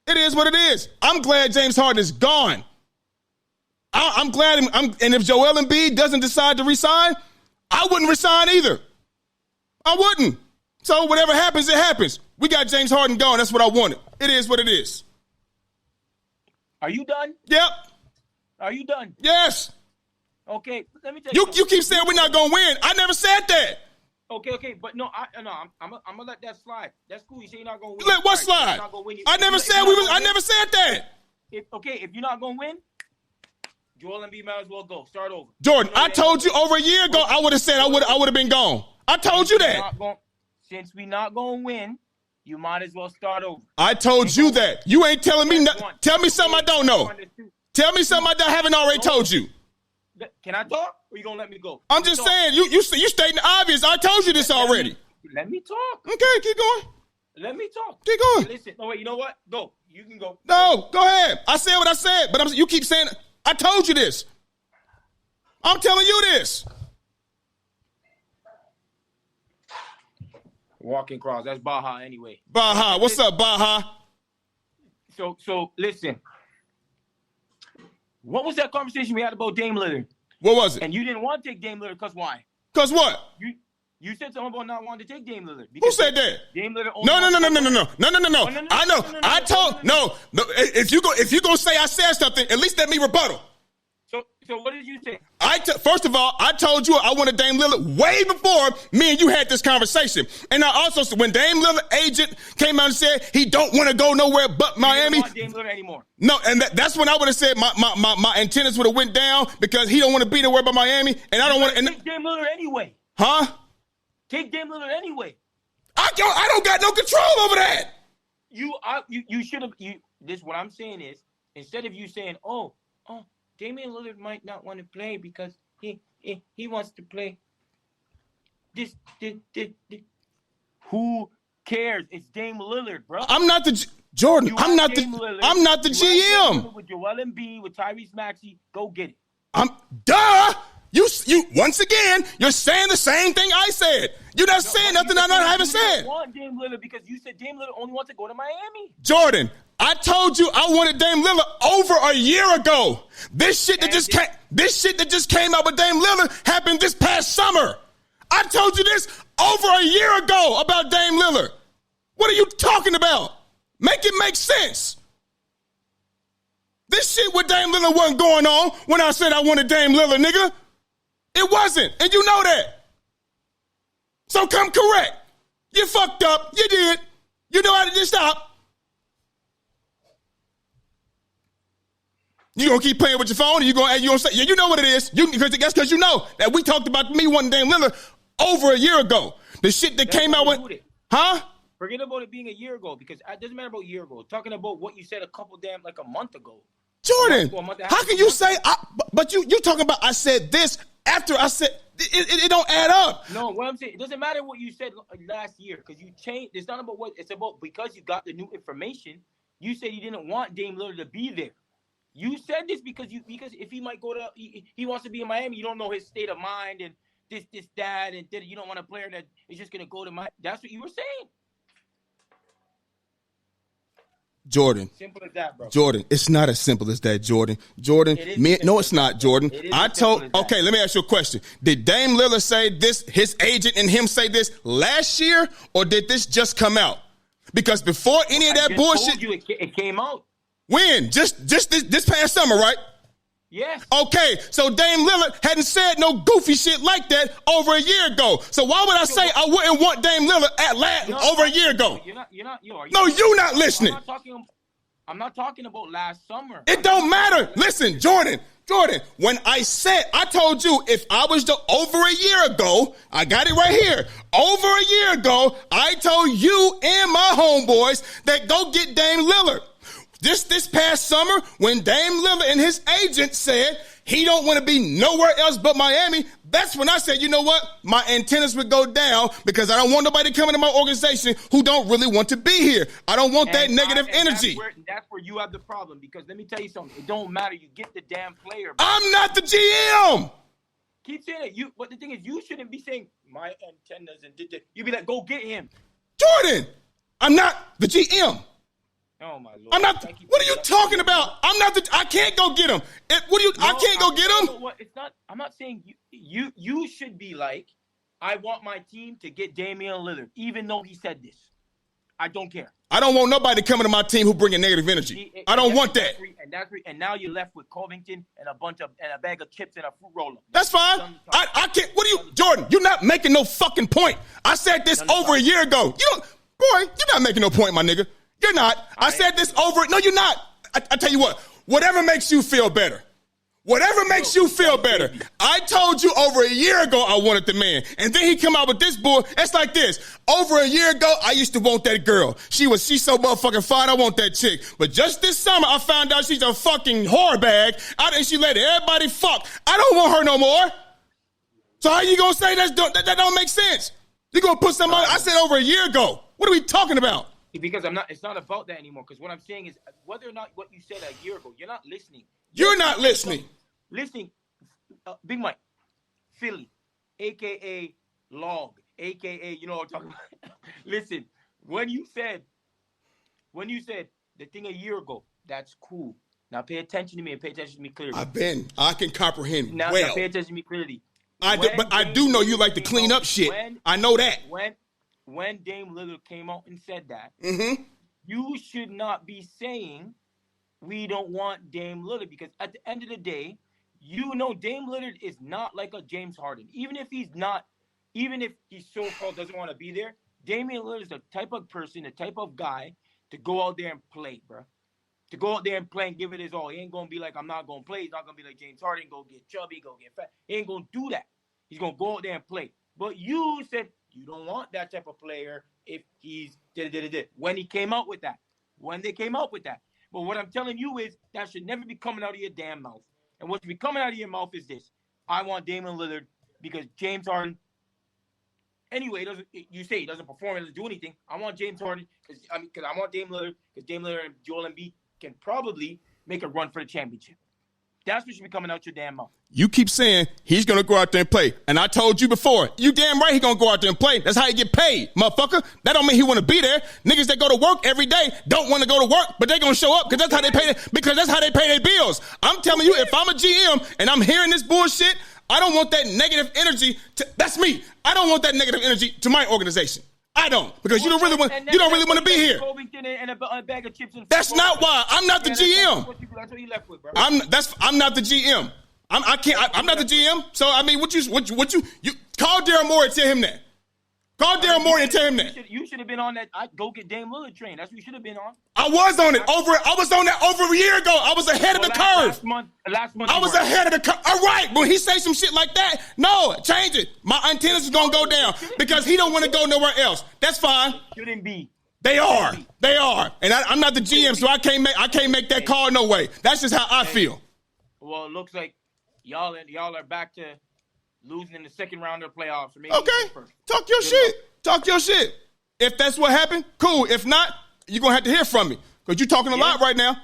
it is what it is. I'm glad James Harden is gone. I'm glad, and if Joel Embiid doesn't decide to resign, I wouldn't resign either. I wouldn't. So whatever happens, it happens. We got James Harden gone. That's what I wanted. It is what it is. Are you done? Yep. Are you done? Yes. Okay, let me tell you. You keep saying we're not gonna win. I never said that. Okay, but no, I'm gonna let that slide. That's cool. You say you're not gonna win. Let what slide? I never said we was. I never said that. If you're not gonna win, Joel Embiid might as well go. Start over. Jordan, I told you over a year ago. I would have said I would have been gone. I told you that. Since we're not gonna win, You might as well start over. I told you that. You ain't telling me nothing. Tell me something I don't know. Tell me something I haven't already told you. Can I talk, or you gonna let me go? I'm just saying, you stating the obvious. I told you this already. Let me talk. Okay, keep going. Let me talk. Keep going. Listen. No, wait. You know what? Go. You can go. No, go ahead. I said what I said, but you keep saying, I told you this. I'm telling you this. Walking cross. That's Baja anyway. Baja. What's up, Baja? So listen. What was that conversation we had about Dame Lillard? What was it? And you didn't want to take Dame Lillard because why? Because what? You said something about not wanting to take Dame Lillard. Who said that? Dame Lillard. No. I know. I told no. If you gonna say I said something, at least let me rebuttal. So what did you say? First of all, I told you I wanted Dame Lillard way before me and you had this conversation. And I also said when Dame Lillard agent came out and said he don't want to go nowhere but Miami. You don't want Dame Lillard anymore. No, and that's when I would have said my antennas would have went down because he don't want to be nowhere but Miami, and I don't want to. Take Dame Lillard anyway. Huh? Take Dame Lillard anyway. I don't got no control over that. You should have. This what I'm saying is instead of you saying, oh. Damian Lillard might not want to play because he wants to play. This. Who cares? It's Dame Lillard, bro. I'm not the Jordan. I'm not the GM. With Joel Embiid, with Tyrese Maxey, go get it. Duh. You once again, you're saying the same thing I said. You're not saying nothing I haven't said. You want Dame Lillard because you said Dame Lillard only wants to go to Miami. Jordan, I told you I wanted Dame Lillard over a year ago. This shit that just came out with Dame Lillard happened this past summer. I told you this over a year ago about Dame Lillard. What are you talking about? Make it make sense. This shit with Dame Lillard wasn't going on when I said I wanted Dame Lillard, nigga. It wasn't, and you know that. So come correct. You fucked up. You did. You know how to just stop. You gonna keep playing with your phone, and you gonna say, yeah, you know what it is. Because you know that we talked about me wanting Dame Lillard over a year ago. The shit that came out with, huh? Forget about it being a year ago because it doesn't matter about a year ago. Talking about what you said a month ago. Jordan, how can you say? But you talking about I said this after I said it don't add up. No, what I'm saying, it doesn't matter what you said last year because you changed. It's not about what it's about because you got the new information. You said you didn't want Dame Lillard to be there. You said this because if he might go to he wants to be in Miami, you don't know his state of mind and this that and you don't want a player that is just gonna go to Miami. That's what you were saying. Jordan. Simple as that, bro. Jordan, it's not as simple as that, Jordan. No, it's not, Jordan. Okay, let me ask you a question. Did Dame Lillard say this, his agent and him say this last year, or did this just come out? Because before any of that bullshit. Told you it came out. When? Just this past summer, right? Yes. Okay, so Dame Lillard hadn't said no goofy shit like that over a year ago. So why would I say I wouldn't want Dame Lillard over a year ago? You're not listening. I'm not talking about last summer. It don't matter. Listen, Jordan, when I told you if I was over a year ago, I got it right here. Over a year ago, I told you and my homeboys that go get Dame Lillard. This past summer, when Dame Lillard and his agent said he don't want to be nowhere else but Miami, that's when I said, you know what? My antennas would go down because I don't want nobody coming to my organization who don't really want to be here. I don't want that negative energy. That's where you have the problem because let me tell you something. It don't matter. You get the damn player. Bro. I'm not the GM. Keep saying it. But the thing is, you shouldn't be saying my antennas and you be like, go get him. Jordan, I'm not the GM. Oh my Lord! I'm not. What are you talking about? I'm not the. I can't go get him. I can't go get him. It's not. I'm not saying you should be like, I want my team to get Damian Lillard, even though he said this. I don't care. I don't want nobody coming to my team who bringing negative energy. I don't want that. And now you're left with Covington and a bag of chips and a fruit roller. That's fine. I can't. What are you, Jordan? You're not making no fucking point. I said this over a year ago. You're not making no point, my nigga. You're not. I said this over. No, you're not. I tell you what. Whatever makes you feel better. Whatever makes you feel better. I told you over a year ago I wanted the man. And then he come out with this bull. It's like this. Over a year ago, I used to want that girl. She's so motherfucking fine, I want that chick. But just this summer, I found out she's a fucking whore bag. And she let everybody fuck. I don't want her no more. So how you gonna say that don't make sense? You gonna put somebody, I said over a year ago. What are we talking about? Because it's not about that anymore. Because what I'm saying is whether or not what you said a year ago, you're not listening. You're not listening. Listening, Big Mike, Philly, a.k.a. Log, a.k.a. You know what I'm talking about. Listen, when you said the thing a year ago, that's cool. Now pay attention to me and pay attention to me clearly. I can comprehend now pay attention to me clearly. I do know you like to clean up shit. I know that. When Dame Lillard came out and said that, you should not be saying we don't want Dame Lillard, because at the end of the day, you know Dame Lillard is not like a James Harden. Even if he so-called doesn't want to be there, Damian Lillard is the type of person, the type of guy to go out there and play, bro. To go out there and play and give it his all. He ain't going to be like, I'm not going to play. He's not going to be like James Harden, go get chubby, go get fat. He ain't going to do that. He's going to go out there and play. But you said you don't want that type of player if he's when he came out with that. When they came out with that. But what I'm telling you is that should never be coming out of your damn mouth. And what should be coming out of your mouth is this. I want Damian Lillard because James Harden, anyway, you say he doesn't perform, he doesn't do anything. I want James Harden because I want Damian Lillard because Damian Lillard and Joel Embiid can probably make a run for the championship. That's what should be coming out your damn mouth. You keep saying he's going to go out there and play. And I told you before, you damn right he's going to go out there and play. That's how he get paid, motherfucker. That don't mean he want to be there. Niggas that go to work every day don't want to go to work, but they going to show up because that's how they pay their bills. I'm telling you, if I'm a GM and I'm hearing this bullshit, I don't want that negative energy. That's me. I don't want that negative energy to my organization. I don't, because you don't really want to be here. And a bag of chips and that's not why. I'm not the GM. That's what you left with, bro. I'm not the GM. I'm not the GM. So I mean, what you call Daryl Morey and tell him that. Call Daryl Morey and tell him that. You should have been on that. Go get Dame Lillard train. That's what you should have been on. I was on it. I was on that over a year ago. I was ahead of the curve. Last month. I was ahead of the curve. All right. When he say some shit like that, no, change it. My antennas is gonna go down because he don't want to go nowhere else. That's fine. Shouldn't be. They are. And I'm not the GM, so I can't make that call no way. That's just how I feel. Well, it looks like y'all are back to losing in the second round of the playoffs. Or maybe okay. Talk your shit. If that's what happened, cool. If not, you're going to have to hear from me because you're talking a lot right now.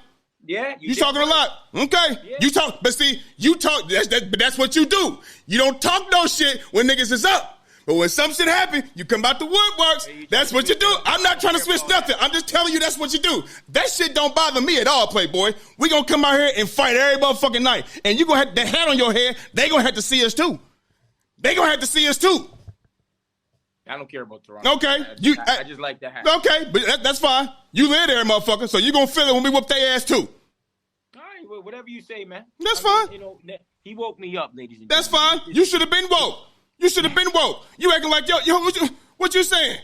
Yeah. You're talking a lot. Okay. Yeah. You talk, but see, but that's what you do. You don't talk no shit when niggas is up. But when some shit happen, you come out the woodworks. That's what you do. I'm not trying to switch nothing. I'm just telling you that's what you do. That shit don't bother me at all, Playboy. We gonna come out here and fight every motherfucking night. And you gonna have that hat on your head, they gonna have to see us too. I don't care about Toronto. Okay. I just like the hat. Okay, but that's fine. You live there, motherfucker, so you gonna feel it when we whoop their ass too. All right, well, whatever you say, man. That's fine. He woke me up, ladies and gentlemen. That's fine. You should have been woke. You acting like, yo, what you saying?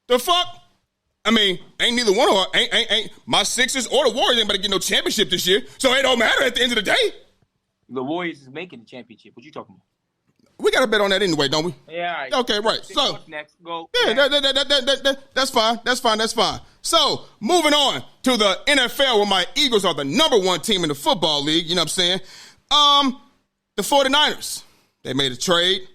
The fuck? I mean, ain't neither one of us, ain't my Sixers or the Warriors ain't about to get no championship this year, so it don't matter at the end of the day. The Warriors is making the championship. What you talking about? We got to bet on that anyway, don't we? Yeah, all right. Okay, right. So, next, go. Yeah, that's fine. So, moving on to the NFL where my Eagles are the number one team in the football league, you know what I'm saying? The 49ers, they made a trade.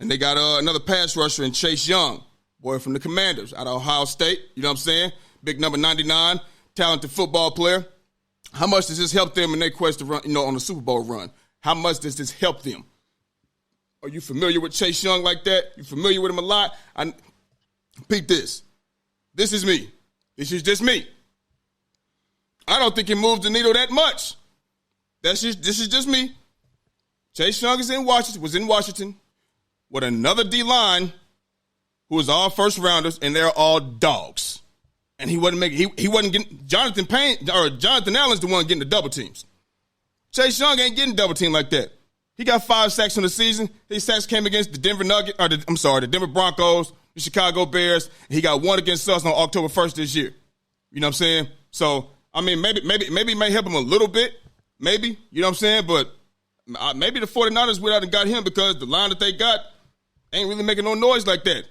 And they got another pass rusher in Chase Young, boy from the Commanders out of Ohio State. You know what I'm saying? Big number 99, talented football player. How much does this help them in their quest to run, on the Super Bowl run? How much does this help them? Are you familiar with Chase Young like that? You familiar with him a lot? Peep this. This is me. This is just me. I don't think he moves the needle that much. This is just me. Chase Young was in Washington. With another D-line who was all first rounders, and they're all dogs. And he wasn't getting Jonathan Allen's the one getting the double teams. Chase Young ain't getting double teamed like that. He got 5 sacks in the season. His sacks came against the the Denver Broncos, the Chicago Bears. He got 1 against us on October 1st this year. You know what I'm saying? So, I mean, maybe it may help him a little bit. Maybe, you know what I'm saying? But maybe the 49ers went out and got him because the line that they got ain't really making no noise like that.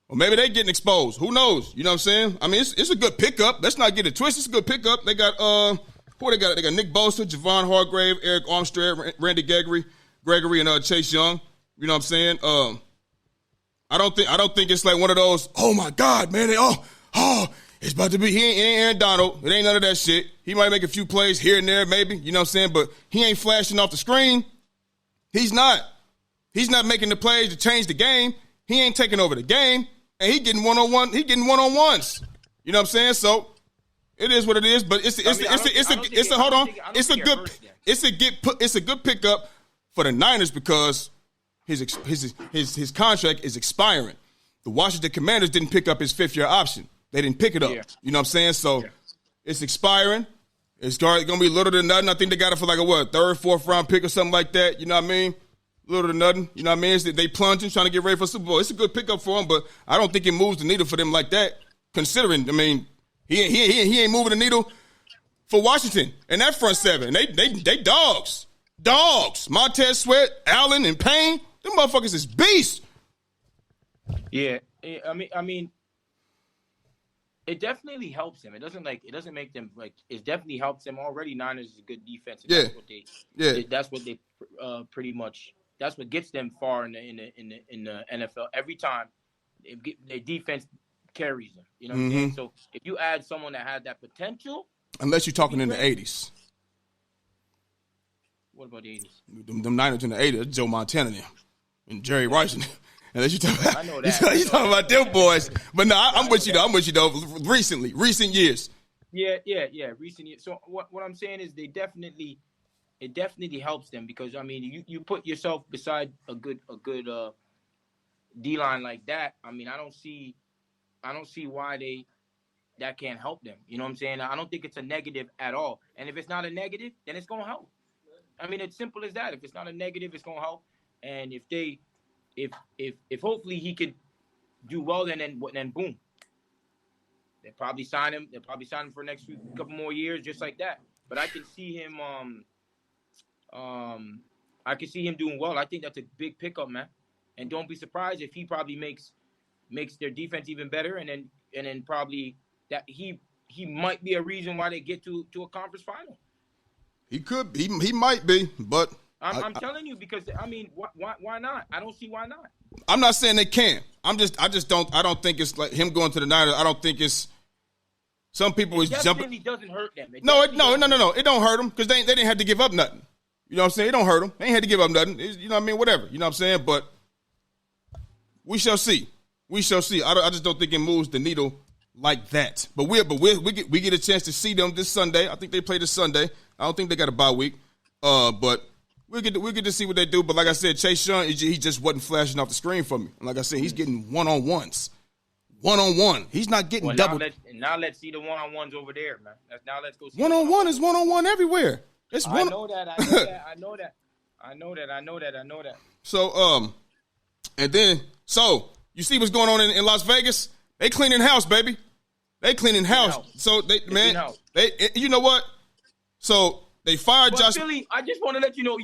Or maybe they getting exposed. Who knows? You know what I'm saying? I mean, it's a good pickup. Let's not get it twisted. It's a good pickup. They got who they got? They got Nick Bosa, Javon Hargrave, Eric Armstead, Randy Gregory, and Chase Young. You know what I'm saying? I don't think it's like one of those. Oh my God, man! It's about to be. He ain't Aaron Donald. It ain't none of that shit. He might make a few plays here and there, maybe. You know what I'm saying? But he ain't flashing off the screen. He's not. He's not making the plays to change the game. He ain't taking over the game. And he getting one-on-one. He getting one-on-ones. You know what I'm saying? So it is what it is. But it's a good pickup for the Niners because his contract is expiring. The Washington Commanders didn't pick up his 5th-year option. They didn't pick it up. Yeah. You know what I'm saying? So it's expiring. It's going to be little to nothing. I think they got it for like a 3rd, 4th round pick or something like that. You know what I mean? Little to nothing. You know what I mean? They plunging, trying to get ready for Super Bowl. It's a good pickup for them, but I don't think it moves the needle for them like that. Considering, I mean, he ain't moving the needle for Washington and that front seven. They dogs. Montez Sweat, Allen, and Payne. Them motherfuckers is beasts. Yeah, I mean, it definitely helps them. It doesn't make them like. It definitely helps them already. Niners is a good defense. Yeah, that's what they pretty much. That's what gets them far in the NFL every time. Their defense carries them. You know what I'm saying? So if you add someone that had that potential, unless you're talking in the 80s. What about the 80s? Them Niners in the 80s, Joe Montana and Jerry Rice. Unless you talking, I know that. You talking about them boys. But no, I'm with you though. Recent years. Yeah. Recent years. So what I'm saying is it definitely helps them because I mean you put yourself beside a good D-line like that. I mean I don't see why that can't help them. You know what I'm saying? I don't think it's a negative at all. And if it's not a negative, then it's gonna help. I mean it's simple as that. If it's not a negative, it's gonna help. And if hopefully he could do well, then boom, they'll probably sign him. They'll probably sign him for the next couple more years, just like that. But I can see him. I can see him doing well. I think that's a big pickup, man. And don't be surprised if he probably makes their defense even better, and then probably that he might be a reason why they get to a conference final. He could. He might be, but. I'm telling you because I mean, why not? I don't see why not. I'm not saying they can't. I don't think it's like him going to the Niners. I don't think it's. Some people is jumping. It definitely doesn't hurt them. No. It don't hurt them because they didn't have to give up nothing. You know what I'm saying? It don't hurt them. They ain't had to give up nothing. You know what I mean? Whatever. You know what I'm saying? But we shall see. I just don't think it moves the needle like that. But we get a chance to see them this Sunday. I think they play this Sunday. I don't think they got a bye week. But. We'll get to see what they do, but like I said, Chase Young, he just wasn't flashing off the screen for me. And like I said, he's getting one-on-ones. One-on-one. He's not getting double. Now let's see the one-on-ones over there, man. Now let's go see. One-on-one is one-on-one everywhere. I know that. So, and then, you see what's going on in Las Vegas? They cleaning house, baby. They cleaning house. So, you know what? So, they fired Josh. Philly, I just want to let you know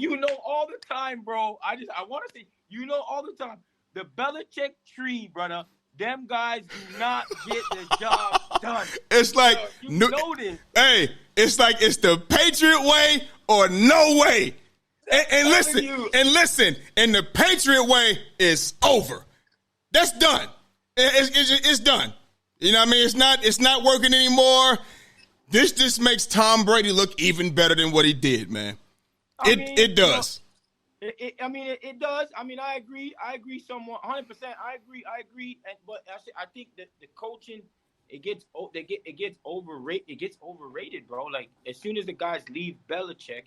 all the time, bro. I want to say, all the time. The Belichick tree, brother. Them guys do not get the job done. It's like, know this. Hey, it's like it's the Patriot way or no way. And listen, and the Patriot way is over. That's done. It's done. You know what I mean? It's not working anymore. This just makes Tom Brady look even better than what he did, man. It does. It does. I mean, I agree somewhat, 100%. I agree. But I think that the coaching, it gets overrated. It gets overrated, bro. Like as soon as the guys leave Belichick,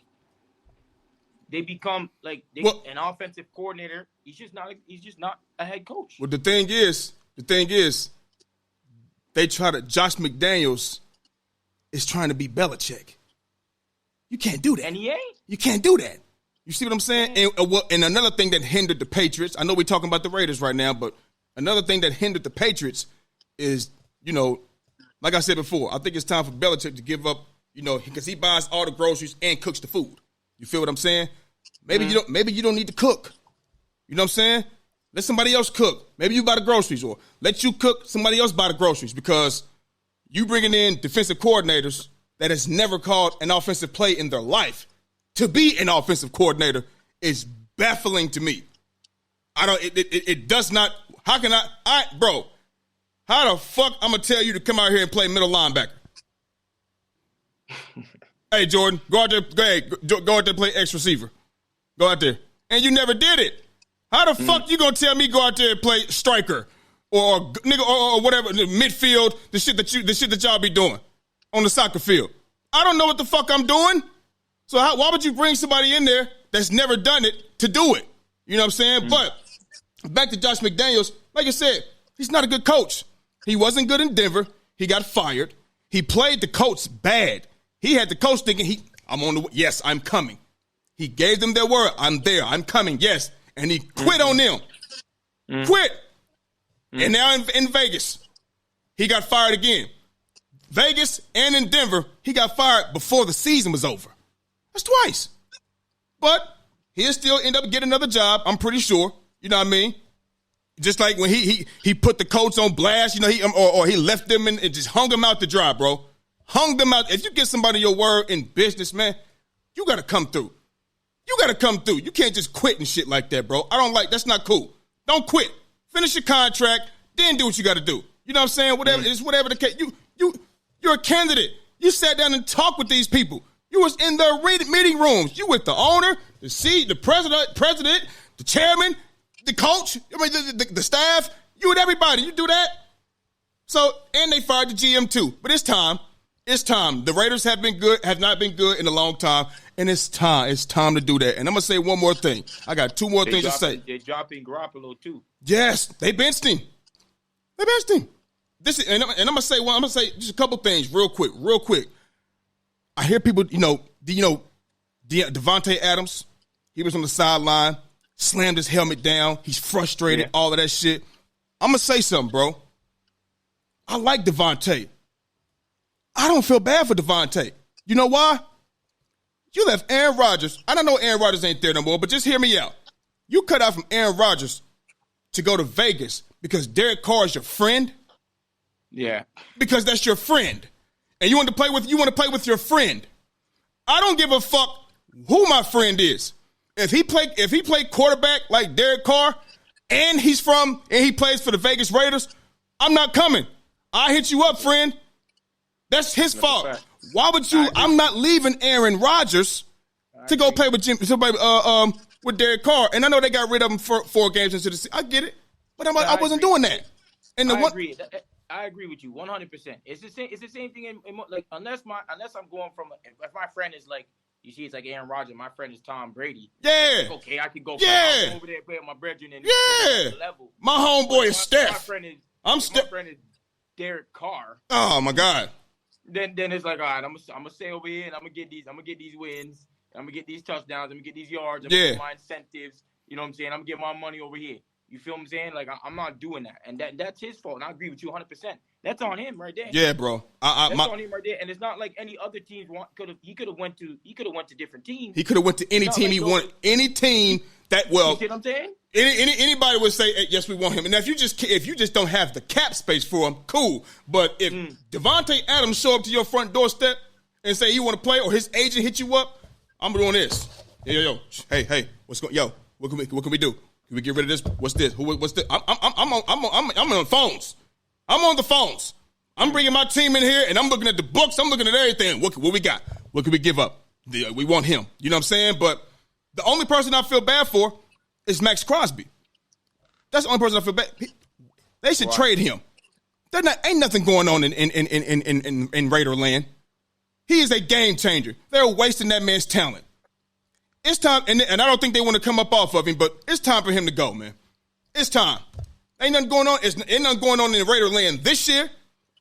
they become like an offensive coordinator. He's just not a head coach. Well, the thing is, they try to Josh McDaniels. Is trying to be Belichick. You can't do that. And he ain't. You can't do that. You see what I'm saying? And another thing that hindered the Patriots, I know we're talking about the Raiders right now, but another thing that hindered the Patriots is, like I said before, I think it's time for Belichick to give up, because he buys all the groceries and cooks the food. You feel what I'm saying? Maybe you don't need to cook. You know what I'm saying? Let somebody else cook. Maybe you buy the groceries, or let you cook, somebody else buy the groceries, because you bringing in defensive coordinators that has never called an offensive play in their life to be an offensive coordinator is baffling to me. It does not. How can bro? How the fuck I'm gonna tell you to come out here and play middle linebacker? Hey, Jordan, go out there. Go out there and play X receiver. Go out there, and you never did it. How the fuck you gonna tell me go out there and play striker or nigga or whatever, midfield? The shit that y'all be doing on the soccer field. I don't know what the fuck I'm doing. So why would you bring somebody in there that's never done it to do it? You know what I'm saying? But back to Josh McDaniels, like I said, he's not a good coach. He wasn't good in Denver. He got fired. He played the coach bad. He had the coach thinking yes, I'm coming. He gave them their word. I'm there. I'm coming. Yes. And he quit on them. Quit. And now in Vegas, he got fired again. Vegas and in Denver, he got fired before the season was over. That's twice. But he'll still end up getting another job, I'm pretty sure. You know what I mean? Just like when he put the coach on blast, you know, or he left them and just hung them out to dry, bro. Hung them out. If you get somebody your word in business, man, you got to come through. You got to come through. You can't just quit and shit like that, bro. That's not cool. Don't quit. Finish your contract, then do what you got to do. You know what I'm saying? Whatever the case. You're a candidate. You sat down and talked with these people. You was in their meeting rooms. You with the owner, the president, the chairman, the coach, the staff. You with everybody. You do that. So, and they fired the GM too. But it's time. It's time. The Raiders have not been good in a long time, and it's time. It's time to do that. And I'm gonna say one more thing. I got two more things to say. They're dropping Garoppolo too. Yes, they benched him. And I'm gonna say one. I'm gonna say just a couple things real quick. I hear people, Devontae Adams. He was on the sideline, slammed his helmet down. He's frustrated. All of that shit. I'm gonna say something, bro. I like Devontae. I don't feel bad for Devontae. You know why? You left Aaron Rodgers. I don't know Aaron Rodgers ain't there no more, but just hear me out. You cut out from Aaron Rodgers to go to Vegas because Derek Carr is your friend. Yeah. Because that's your friend. And you want to play with your friend. I don't give a fuck who my friend is. If he play quarterback like Derek Carr and he plays for the Vegas Raiders, I'm not coming. I hit you up, friend. That's his fault. Why would you? I'm not leaving Aaron Rodgers to go play with with Derek Carr. And I know they got rid of him for 4 games into the season. I get it, but I wasn't doing that. And agree. I agree with you 100%. It's the same thing. Like unless I'm going from if my friend is like it's like Aaron Rodgers, my friend is Tom Brady. Yeah. Like, okay, I can go. Yeah. Over there and play with my brethren. And level. My homeboy is Steph. My friend is. My friend is Derek Carr. Oh my God. Then it's like, all right, I'm gonna stay over here and I'm gonna get these wins. I'm gonna get these touchdowns. I'm gonna get these yards. I'm gonna get my incentives. You know what I'm saying? I'm gonna get my money over here. You feel what I'm saying? Like I'm not doing that, and that's his fault. And I agree with you 100%. That's on him right there. Yeah, bro. That's on him right there. And it's not like any other teams he could have went to different teams. He could have went to any team he wanted. Any team that You see what I'm saying? Anybody would say, hey, yes, we want him. And if you just don't have the cap space for him, cool. But if Devontae Adams show up to your front doorstep and say he want to play, or his agent hit you up, I'm doing this. Yo, hey, what's going? Yo, what can we do? Can we get rid of this? What's this? What's this? I'm on the phones. I'm on the phones. I'm bringing my team in here, and I'm looking at the books. I'm looking at everything. What we got? What can we give up? We want him. You know what I'm saying? But the only person I feel bad for is Max Crosby. That's the only person I feel bad. They should trade him. Ain't nothing going on in Raider land. He is a game changer. They're wasting that man's talent. It's time, and I don't think they want to come up off of him, but it's time for him to go, man. It's time. Ain't nothing going on. Ain't nothing going on in Raider land this year,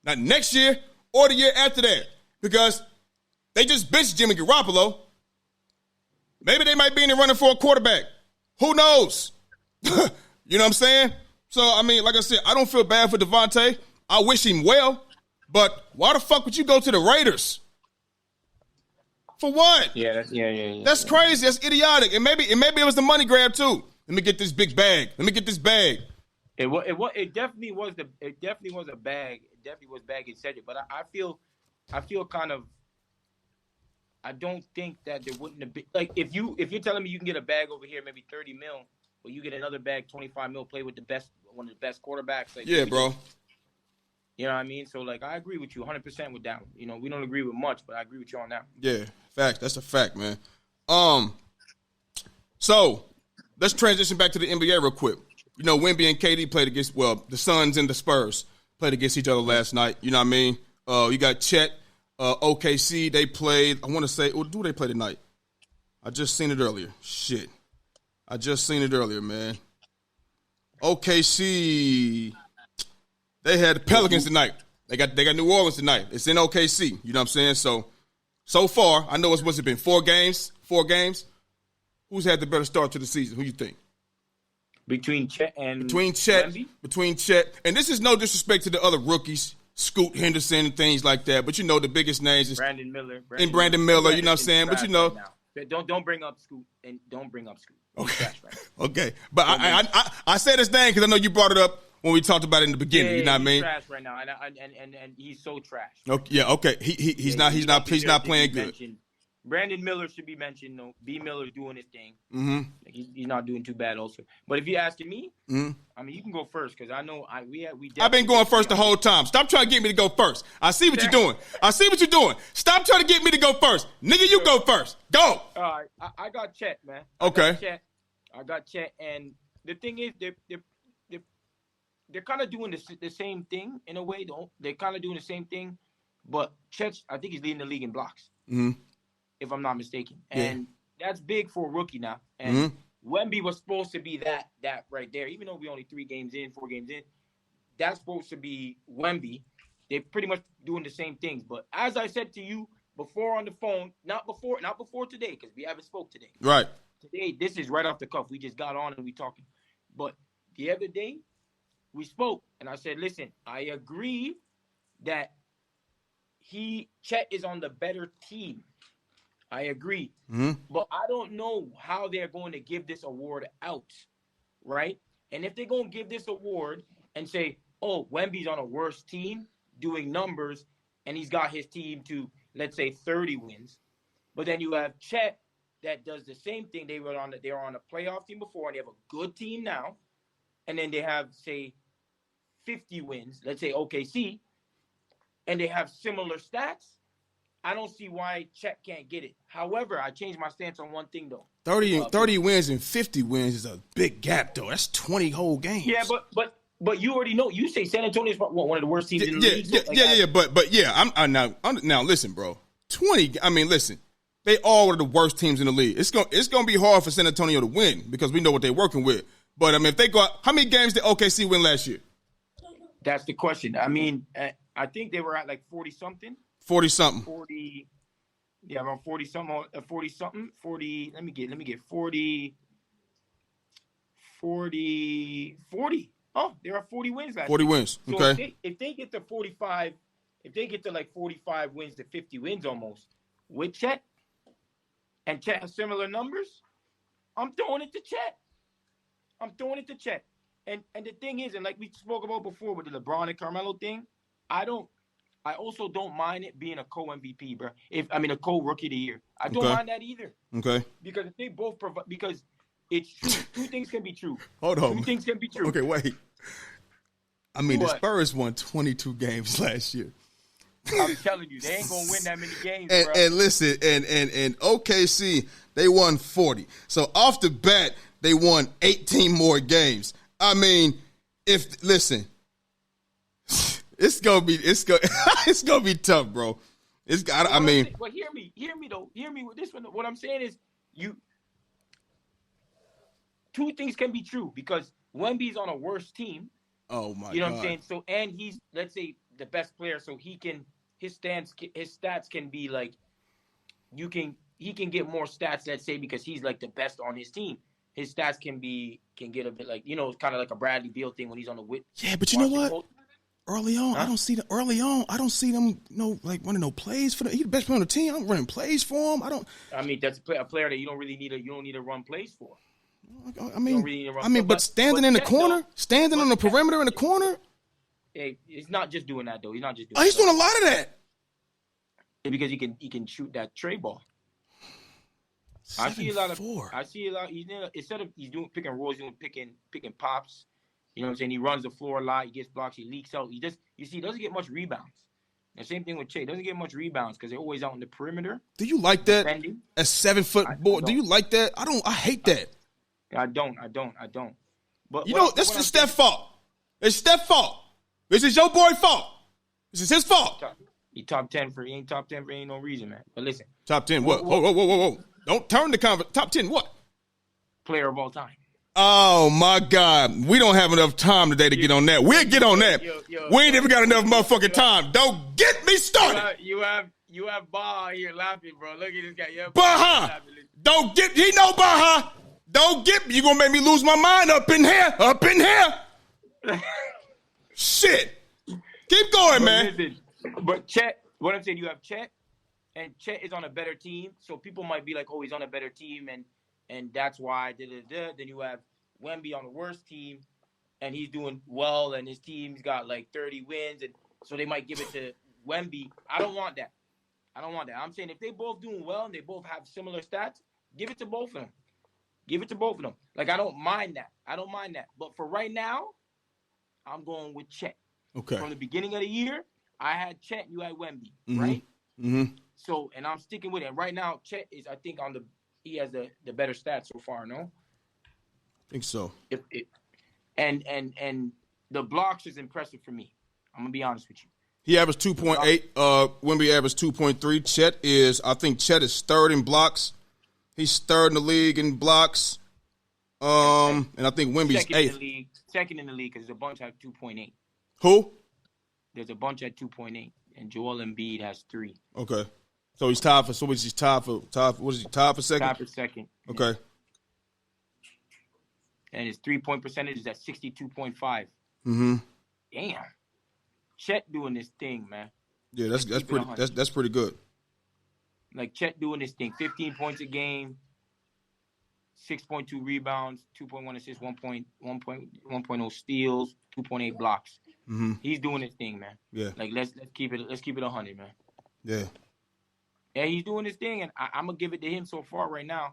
not next year, or the year after that, because they just benched Jimmy Garoppolo. Maybe they might be in the running for a quarterback. Who knows? You know what I'm saying? So, I mean, like I said, I don't feel bad for Devontae. I wish him well, but why the fuck would you go to the Raiders For what? Yeah, That's crazy. That's idiotic. And maybe it was the money grab too. Let me get this big bag. Let me get this bag. It definitely was a bag. It definitely was baggage centric. But I feel kind of. I don't think that there wouldn't have been like if you're telling me you can get a bag over here maybe 30 mil, but you get another bag 25 mil, play with one of the best quarterbacks. Like, yeah, bro. You know what I mean? So like I agree with you 100% with that. You know, we don't agree with much, but I agree with you on that. Yeah, facts. That's a fact, man. So let's transition back to the NBA real quick. You know, Wemby and KD played against the Suns and the Spurs played against each other last night. You know what I mean? You got Chet. OKC, they played, I want to say, who they play tonight? I just seen it earlier. Shit. I just seen it earlier, man. OKC, they had the Pelicans tonight. They got New Orleans tonight. It's in OKC. You know what I'm saying? So far, I know what's it been, 4 games? Who's had the better start to the season? Who you think? Between Chet. And And this is no disrespect to the other rookies. Scoot Henderson and things like that, but you know the biggest names is Brandon Miller. Brandon Miller, you know what I'm saying? But you know, right don't bring up Scoot and don't bring up Scoot. Okay, okay. But I said his name because I know you brought it up when we talked about it in the beginning. You know what I mean? Trash right now, and he's so trash. Okay, yeah, okay. He's not playing good. Brandon Miller should be mentioned. No, B. Miller's doing his thing. Mm-hmm. Like he's not doing too bad also. But if you're asking me, mm-hmm. I mean, you can go first because I know I've been going first the whole time. Stop trying to get me to go first. I see what you're doing. Stop trying to get me to go first. Nigga, you go first. Go. All right. I got Chet, man. Okay. I got Chet. And the thing is, they're kind of doing the same thing in a way, though. They're kind of doing the same thing. But Chet, I think he's leading the league in blocks. Mm-hmm. If I'm not mistaken. And that's big for a rookie now. And Wemby was supposed to be that right there. Even though we only 4 games in, that's supposed to be Wemby. They're pretty much doing the same things. But as I said to you before on the phone, not before today, because we haven't spoke today. Right. Today, this is right off the cuff. We just got on and we talking. But the other day, we spoke, and I said, listen, I agree that Chet is on the better team. I agree. Mm-hmm. But I don't know how they're going to give this award out, right? And if they're going to give this award and say, oh, Wemby's on a worse team doing numbers, and he's got his team to, let's say, 30 wins. But then you have Chet that does the same thing. They were on a playoff team before, and they have a good team now. And then they have, say, 50 wins, let's say OKC, and they have similar stats. I don't see why Chet can't get it. However, I changed my stance on one thing, though. 30 wins and 50 wins is a big gap, though. That's 20 whole games. Yeah, but you already know. You say San Antonio is one of the worst teams in the league. Yeah. But yeah, I'm now listen, bro. 20. I mean, listen. They all were the worst teams in the league. It's gonna be hard for San Antonio to win because we know what they're working with. But I mean, if they go, how many games did OKC win last year? That's the question. I mean, I think they were at like 40-something. 40-something. 40, yeah, around 40-something, 40-something, 40, let me get 40. Oh, there are 40 wins last 40 year. wins, So okay. if they get to 45, if they get to like 45 wins to 50 wins almost, with Chet, and Chet has similar numbers, I'm throwing it to Chet. And the thing is, and like we spoke about before with the LeBron and Carmelo thing, I also don't mind it being a co-MVP, bro. A co-rookie of the year. I don't mind that either. Okay. Because if they both provide, because it's true. 2 things can be true. Hold on. 2 things can be true. Okay, wait. I mean, What? the Spurs won 22 games last year. I'm telling you, they ain't gonna win that many games, bro. And listen, and OKC, they won 40. So off the bat, they won 18 more games. I mean, listen. It's gonna be tough, bro. But hear me though. Hear me with this one. What I'm saying is, 2 things can be true because Wemby's on a worse team. Oh my God. You know what I'm saying? So, and he's, let's say, the best player, so his stats can be like, he can get more stats, let's say, because he's like the best on his team. His stats can get a bit like, kind of like a Bradley Beal thing when he's on the wit. Yeah, but you know what? early on, I don't see them early on. I don't see them, like running no plays for them. He's the best player on the team. I'm running plays for him. I mean, that's a player that you don't really need to run plays for. But standing in the corner, standing on the perimeter in the corner. Hey, he's not just doing that though. He's not just doing. Oh, he's doing a lot of that. Because he can shoot that tray ball. I see a lot. Instead of he's doing pick and rolls, he's doing picking pops. You know what I'm saying? He runs the floor a lot. He gets blocks. He leaks out. He doesn't get much rebounds. The same thing with Che. Doesn't get much rebounds because they're always out in the perimeter. Do you like that? A 7-foot boy. Do you like that? I hate that. I don't. But that's the Steph fault. It's Steph's fault. This is your boy fault. This is his fault. He top 10 for he ain't top 10 for ain't no reason, man. But listen. Top 10 what? Whoa. Don't turn the conversation. Top 10 what? Player of all time. Oh my God. We don't have enough time today to get on that. We'll get on that. We ain't even got enough motherfucking time. Don't get me started. You have Baha here laughing, bro. Look at this guy. Baha. He know Baha. Don't get me. You gonna make me lose my mind up in here. Shit. Keep going, man. Listen, but Chet, what I'm saying, you have Chet, and Chet is on a better team, so people might be like, oh, he's on a better team, and that's why, Then you have Wemby on the worst team, and he's doing well, and his team's got like 30 wins, and so they might give it to Wemby. I don't want that. I'm saying if they both doing well and they both have similar stats, give it to both of them. Like, I don't mind that. But for right now, I'm going with Chet. Okay. From the beginning of the year, I had Chet, you had Wemby, right? Mm-hmm. So, and I'm sticking with it. Right now, Chet is, I think, he has the better stats so far, no? I think so. And the blocks is impressive for me. I'm going to be honest with you. He averaged 2.8. Wemby averaged 2.3. I think Chet is third in blocks. He's third in the league in blocks. And I think Wemby's eighth. Second in the league because there's a bunch have 2.8. Who? There's a bunch at 2.8, and Joel Embiid has 3. Okay. So he's tied for. So what is he tied for? What is he tied for second? Tied for second. Okay. And his 3-point percentage is at 62.5. Mm-hmm. Damn. Chet doing this thing, man. Yeah, that's pretty good. Like Chet doing this thing, 15 points a game, 6.2 rebounds, 2.1 assists, 1.0 steals, 2.8 blocks. Mm-hmm. He's doing his thing, man. Yeah. Like let's keep it 100, man. Yeah. Yeah, he's doing his thing, and I'm gonna give it to him so far right now.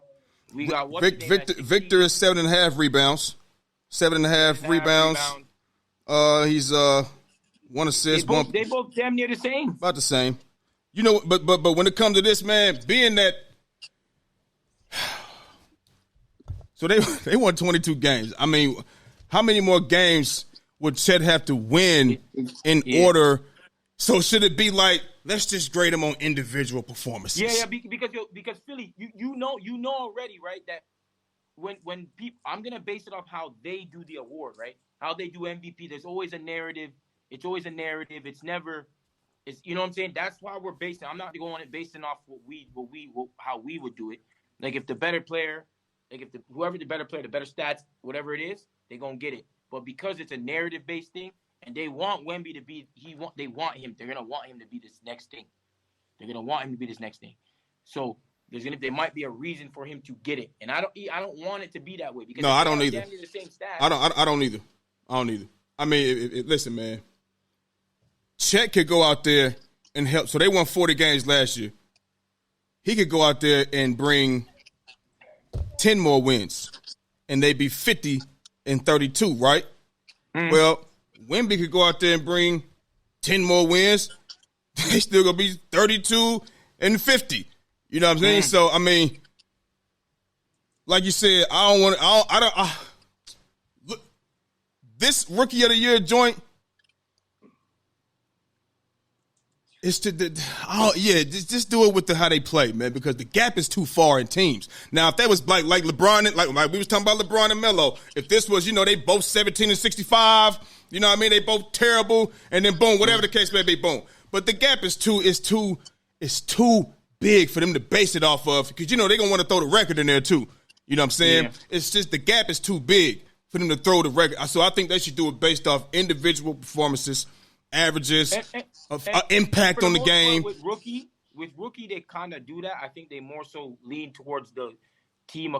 We got Victor is 7.5 rebounds. 7.5 rebounds. He's 1 assist. They both damn near the same. About the same. But when it comes to this, man, being that, so they won 22 games. I mean, how many more games would Chet have to win in order? So should it be like, let's just grade him on individual performances? Yeah, because Philly, you know already, right? That when people, I'm gonna base it off how they do the award, right? How they do MVP. There's always a narrative. It's always a narrative. It's never. It's, you know what I'm saying? That's why we're basing. I'm not going on it basing off how we would do it. Like if the better player, whoever the better player, the better stats, whatever it is, they're gonna get it. But because it's a narrative based thing, and they want Wemby to be, they're gonna want him to be this next thing. So there might be a reason for him to get it, and I don't want it to be that way because no, I don't either. The same stats. I don't either. I mean, listen, man. Chet could go out there and help. So they won 40 games last year. He could go out there and bring 10 more wins, and they'd be 50 and 32, right? Mm. Well, Wemby could go out there and bring 10 more wins. They still gonna be 32 and 50. You know what I'm saying? So I mean, like you said, look, this rookie of the year joint. It's just do it with how they play, man, because the gap is too far in teams. Now, if that was like LeBron, and like we was talking about LeBron and Melo, if this was, they both 17 and 65, you know what I mean? They both terrible, and then boom, whatever the case may be, boom. But the gap is too big for them to base it off of, because they're gonna want to throw the record in there too. You know what I'm saying? Yeah. It's just the gap is too big for them to throw the record. So I think they should do it based off individual performances. averages, And impact for on the most game. part, with rookie, they kind of do that. I think they more so lean towards the team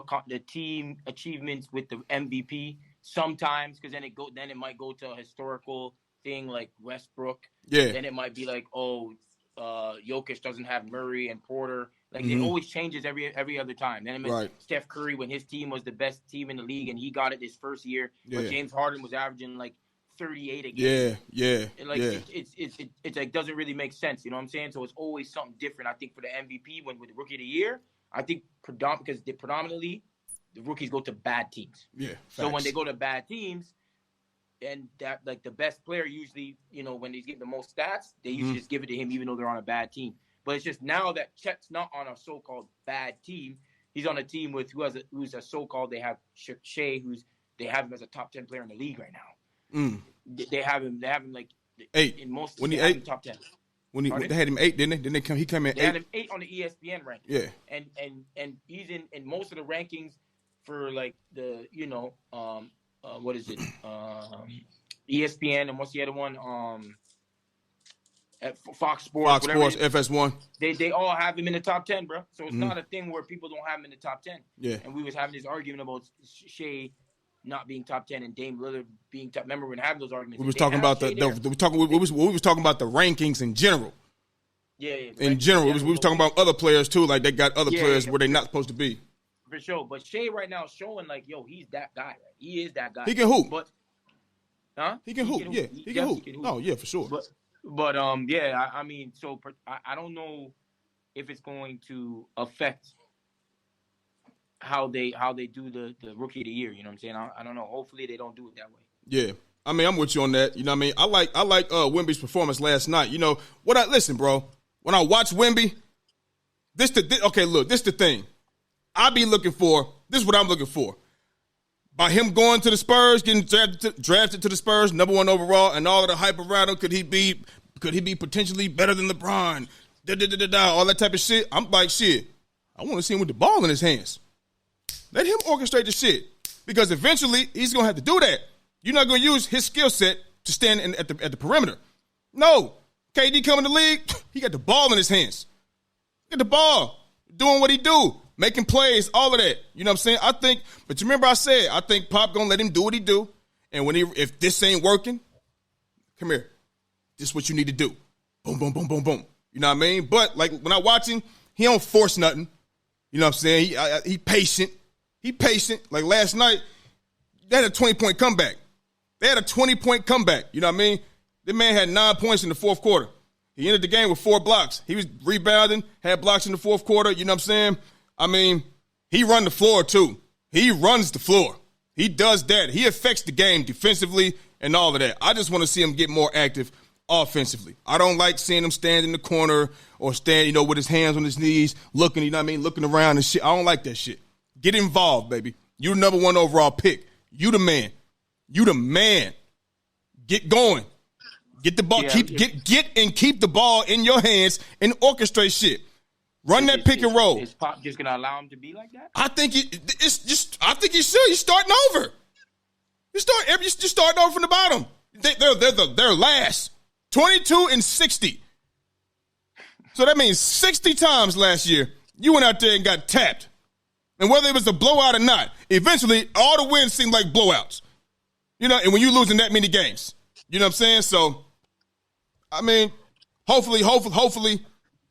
achievements with the MVP sometimes, because then it might go to a historical thing like Westbrook. Yeah. Then it might be like, Jokic doesn't have Murray and Porter. Like Mm-hmm. it always changes every other time. Then it meant Right. Steph Curry when his team was the best team in the league and he got it his first year. Yeah. But James Harden was averaging like 38 a game. Yeah. It's like doesn't really make sense. You know what I'm saying? So it's always something different. I think for the MVP with the Rookie of the Year, I think predominantly the rookies go to bad teams. Yeah. So when they go to bad teams, and that like the best player usually, when he's getting the most stats, they usually just give it to him even though they're on a bad team. But it's just now that Chet's not on a so-called bad team, he's on a team with who's a so-called, they have Shea, they have him as a top 10 player in the league right now. They have him like 8 in most when he they have 8 him top 10. when they had him 8, didn't they? He came in 8. They had him 8 on the ESPN ranking. Yeah. And he's in most of the rankings for like the what is it? ESPN, and what's the other one? At Fox Sports, FS1. They all have him in the top 10, bro. So it's not a thing where people don't have him in the top 10. Yeah. And we was having this argument about Shea not being top 10 and Dame Lillard being top. Remember when having those arguments? We was talking about we was talking about the rankings in general. Yeah. In general, we was talking about other players too. Like they got other players where they're not supposed to be. For sure. But Shea right now is showing like, yo, he's that guy. Right? He is that guy. He can hoop. But he can hoop. Yeah, he can hoop. Oh yeah, for sure. But I mean, so I don't know if it's going to affect how they do the Rookie of the Year. You know what I'm saying? I don't know. Hopefully they don't do it that way. Yeah. I mean, I'm with you on that. You know what I mean? I like Wemby's performance last night. You know, listen, bro. When I watch Wemby, this the thing. This is what I'm looking for. By him going to the Spurs, getting drafted to the Spurs, number 1 overall, and all of the hype around him, could he be potentially better than LeBron? All that type of shit. I'm like, shit, I want to see him with the ball in his hands. Let him orchestrate the shit. Because eventually, he's going to have to do that. You're not going to use his skill set to stand at the perimeter. No. KD coming to the league, he got the ball in his hands. Get the ball. Doing what he do. Making plays, all of that. You know what I'm saying? But you remember I think Pop gonna let him do what he do. And if this ain't working, come here. This is what you need to do. Boom, boom, boom, boom, boom. You know what I mean? But like when I watch him, he don't force nothing. You know what I'm saying? He patient. He patient. Like last night, they had a 20-point comeback. You know what I mean? The man had 9 points in the fourth quarter. He ended the game with 4 blocks. He was rebounding, had blocks in the fourth quarter. You know what I'm saying? I mean, he run the floor too. He runs the floor. He does that. He affects the game defensively and all of that. I just want to see him get more active offensively. I don't like seeing him stand in the corner or stand, with his hands on his knees, looking, looking around and shit. I don't like that shit. Get involved, baby. You the number 1 overall pick. You the man. Get going. Get the ball. Keep the ball in your hands and orchestrate shit. Run that pick and roll. Is Pop just gonna allow him to be like that? I think he should. He's starting over. You're starting over from the bottom. They're last. 22-60. So that means 60 times last year you went out there and got tapped. And whether it was a blowout or not, eventually all the wins seem like blowouts. And when you're losing that many games. You know what I'm saying? So, I mean, hopefully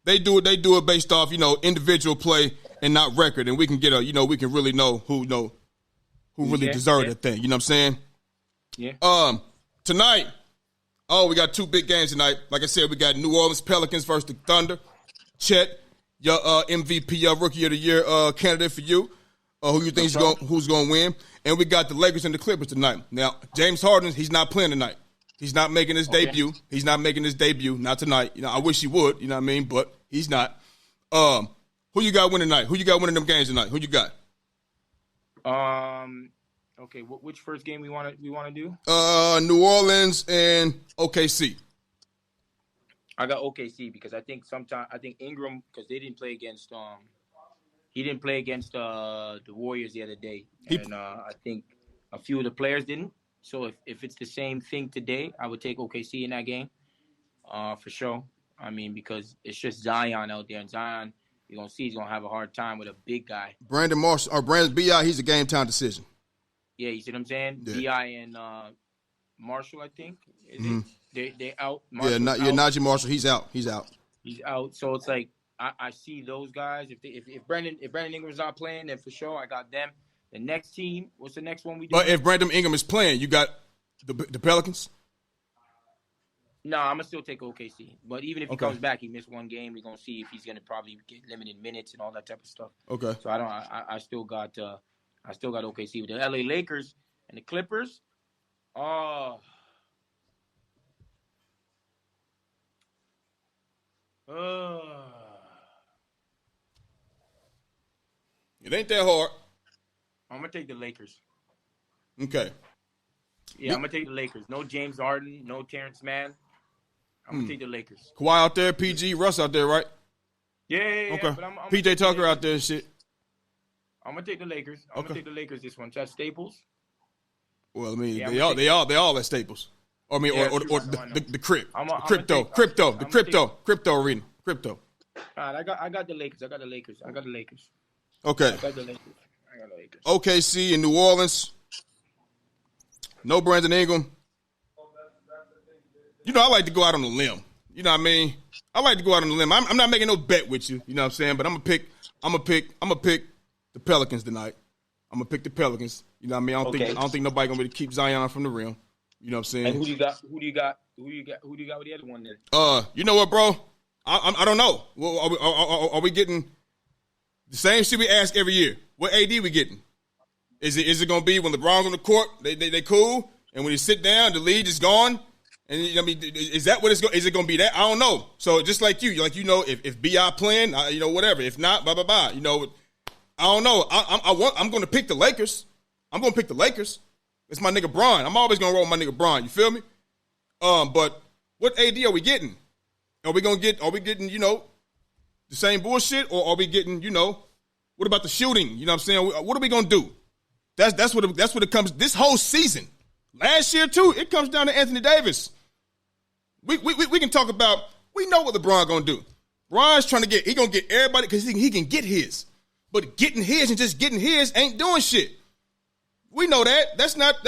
they do it based off, individual play and not record, and we can get we can really know who really deserved that thing. You know what I'm saying? Yeah. Tonight, we got 2 big games tonight. Like I said, we got New Orleans Pelicans versus the Thunder. Chet, your MVP, your Rookie of the Year candidate for you. Who you think who's going to win? And we got the Lakers and the Clippers tonight. Now, James Harden, he's not playing tonight. He's not making his debut. He's not making his debut. Not tonight. I wish he would. You know what I mean? But he's not. Who you got winning tonight? Who you got winning them games tonight? Who you got? Okay. Which first game we want to do? New Orleans and OKC. I got OKC because I think Ingram, because they didn't play against he didn't play against the Warriors the other day, and I think a few of the players didn't. So if it's the same thing today, I would take OKC in that game. for sure. I mean, because it's just Zion out there, and Zion, you're gonna see he's gonna have a hard time with a big guy. Brandon Marshall or Brandon B.I., he's a game time decision. Yeah, you see what I'm saying? Yeah. Bi and Marshall, I think. Is it? They out. Yeah, Marshall's out. Najee Marshall, he's out. He's out. He's out. So it's like I see those guys. If Brandon Ingram's not playing, then for sure I got them. The next team, what's the next one we do? But if Brandon Ingram is playing, you got the Pelicans? No, I'm going to still take OKC. But even if he comes back, he missed one game, we're going to see if he's going to probably get limited minutes and all that type of stuff. Okay. So I still got OKC. With the LA Lakers and the Clippers, It ain't that hard. I'm going to take the Lakers. Okay. Yeah, I'm going to take the Lakers. No James Harden, no Terrence Mann. I'm going to take the Lakers. Kawhi out there, PG, Russ out there, right? Yeah. Okay. But I'm PJ Tucker out there and shit. I'm going to take the Lakers. I'm going to take the Lakers this one. That's Staples. Well, I mean, they all at Staples. Or the Crypt. Crypto arena. Crypto. All right, I got the Lakers. I got the Lakers. Okay. I got the Lakers. OKC in New Orleans. No Brandon Ingram. You know, I like to go out on a limb. You know what I mean? I like to go out on a limb. I'm not making no bet with you. You know what I'm saying? But I'm gonna pick the Pelicans tonight. I'm gonna pick the Pelicans. You know what I mean? I don't think nobody gonna be able to keep Zion from the rim. You know what I'm saying? And who do you got with the other one then? You know what, bro? I don't know. Well, are we getting the same shit we ask every year? What AD we getting? Is it gonna be when LeBron's on the court, they cool, and when he sit down, the lead is gone? And I mean, is that what it's going? Is it going to be that? I don't know. So just like you know, if Bi playing, whatever. If not, blah blah blah. You know, I don't know. I'm going to pick the Lakers. I'm going to pick the Lakers. It's my nigga Bron. I'm always going to roll with my nigga Bron. You feel me? But what AD are we getting? Are we getting the same bullshit, or are we getting what about the shooting? You know what I'm saying? What are we going to do? That's what it comes. This whole season, last year too, it comes down to Anthony Davis. We can talk about, we know what LeBron gonna do. LeBron's trying to he gonna get everybody because he can get his. But getting his and just getting his ain't doing shit. We know that. Let's not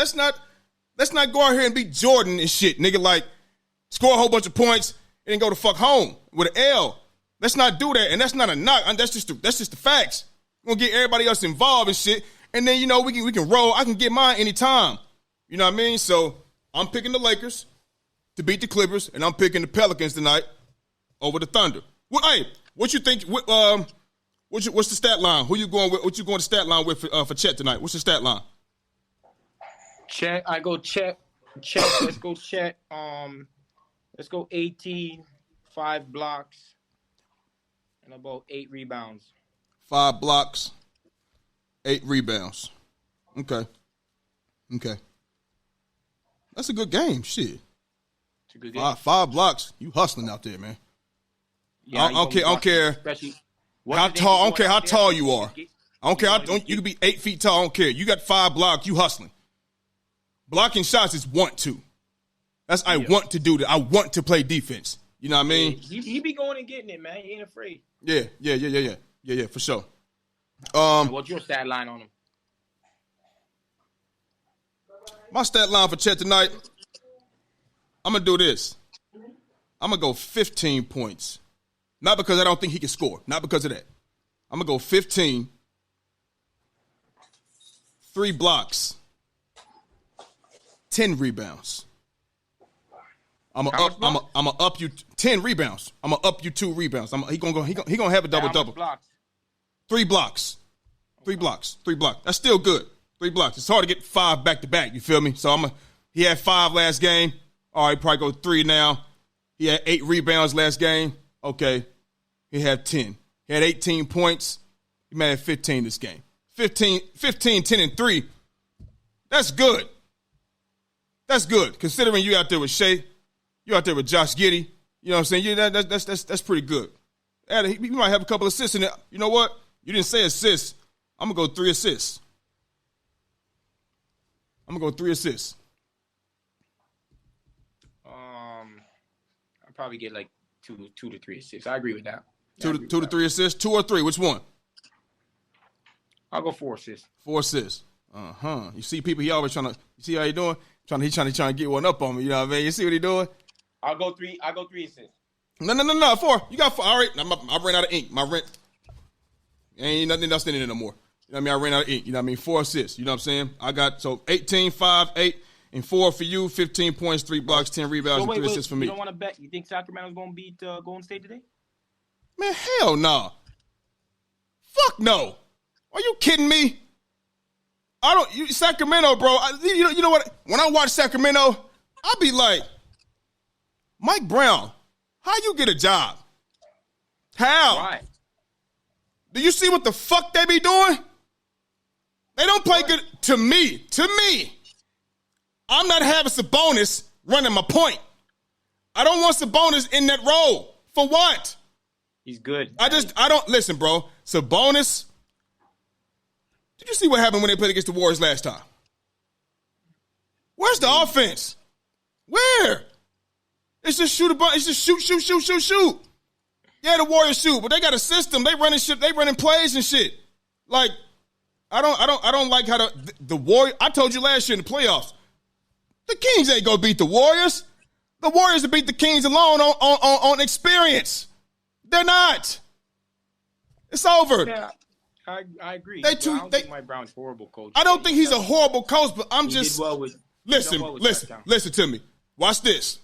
go out here and be Jordan and shit, nigga, like score a whole bunch of points and then go to fuck home with an L. Let's not do that. And that's not a knock. That's just the facts. We're gonna get everybody else involved and shit. And then, we can roll. I can get mine anytime. You know what I mean? So I'm picking the Lakers to beat the Clippers, and I'm picking the Pelicans tonight over the Thunder. Well, hey, what you think? What's the stat line? Who you going with? What you going to stat line with for Chet tonight? What's the stat line? Chet, I go Chet. Let's go Chet. Let's go 18, 5 blocks, and about 8 rebounds. 5 blocks, 8 rebounds. Okay. That's a good game. Shit. It's a good game. 5 blocks. You hustling out there, man. Yeah, I don't care how tall. I don't care how tall you are. I don't care. You can be 8 feet tall. I don't care. You got 5 blocks. You hustling. Blocking shots is want to. That's I want to do that. I want to play defense. You know what I mean? He be going and getting it, man. He ain't afraid. Yeah, for sure. What's your stat line on him? My stat line for Chet tonight, I'm going to do this. I'm going to go 15 points. Not because I don't think he can score. Not because of that. I'm going to go 15, 3 blocks, 10 rebounds. I'm gonna up you 10 rebounds. I'm gonna up you 2 rebounds. He gonna have a double. 3 blocks. 3 blocks. That's still good. 3 blocks. It's hard to get 5 back to back. You feel me? So he had 5 last game. All right, probably go 3 now. He had 8 rebounds last game. Okay, he had 10. He had 18 points. He may have 15 this game. 15, 10, and 3. That's good. That's good considering you out there with Shea. You out there with Josh Giddey. You know what I'm saying? That's pretty good. He might have a couple assists in it. You know what? You didn't say assists. I'm going to go 3 assists. I'll probably get like two to 3 assists. I agree with that. Two to 3 assists, 2 or 3. Which one? I'll go 4 assists. 4 assists. You see people, he always trying to. You see how he doing? He's trying to get one up on me. You know what I mean? You see what he doing? I'll go 3 assists. No. 4. You got 4. All right. I ran out of ink. My rent ain't nothing else in it no more. You know what I mean? I ran out of ink. You know what I mean? 4 assists. You know what I'm saying? I got 18, 5, 8, and 4 for you. 15 points, 3 blocks, 10 rebounds, and 3 assists for me. You don't want to bet? You think Sacramento's going to beat Golden State today? Man, hell no. Fuck no. Are you kidding me? Sacramento, bro. You know what? When I watch Sacramento, I'll be like, Mike Brown, how you get a job? How? Why? Do you see what the fuck they be doing? They don't play good. To me, I'm not having Sabonis running my point. I don't want Sabonis in that role. For what? He's good. I don't listen, bro. Sabonis. Did you see what happened when they played against the Warriors last time? Where's the offense? Where? It's just shoot. Yeah, the Warriors shoot, but they got a system. They running shit. They running plays and shit. Like, I don't like how the Warriors. I told you last year in the playoffs, the Kings ain't gonna beat the Warriors. The Warriors will beat the Kings alone on experience. They're not. It's over. Yeah, I agree. I don't think Mike Brown's a horrible coach. I don't think he's a horrible coach, but I'm just did well with, listen to me. Watch this.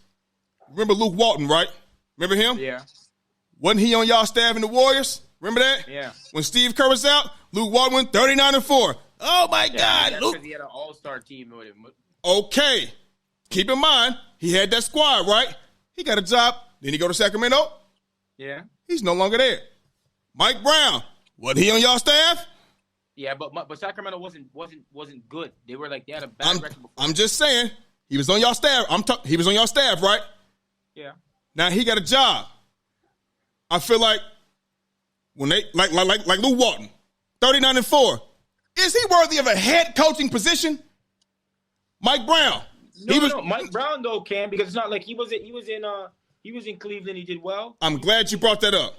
Remember Luke Walton, right? Remember him? Yeah. Wasn't he on y'all staff in the Warriors? Remember that? Yeah. When Steve Kerr was out, Luke Walton went 39-4. Oh my God, Luke! Because he had an all-star team with him. Okay, keep in mind he had that squad, right? He got a job. Then he go to Sacramento. Yeah. He's no longer there. Mike Brown, wasn't he on y'all staff? Yeah, but Sacramento wasn't good. They had a bad record before. I'm just saying he was on y'all staff. He was on y'all staff, right? Yeah. Now he got a job. I feel like when they like Luke Walton, 39-4, is he worthy of a head coaching position? Mike Brown. No, Mike Brown though can, because it's not like he was in Cleveland. He did well. I'm glad you brought that up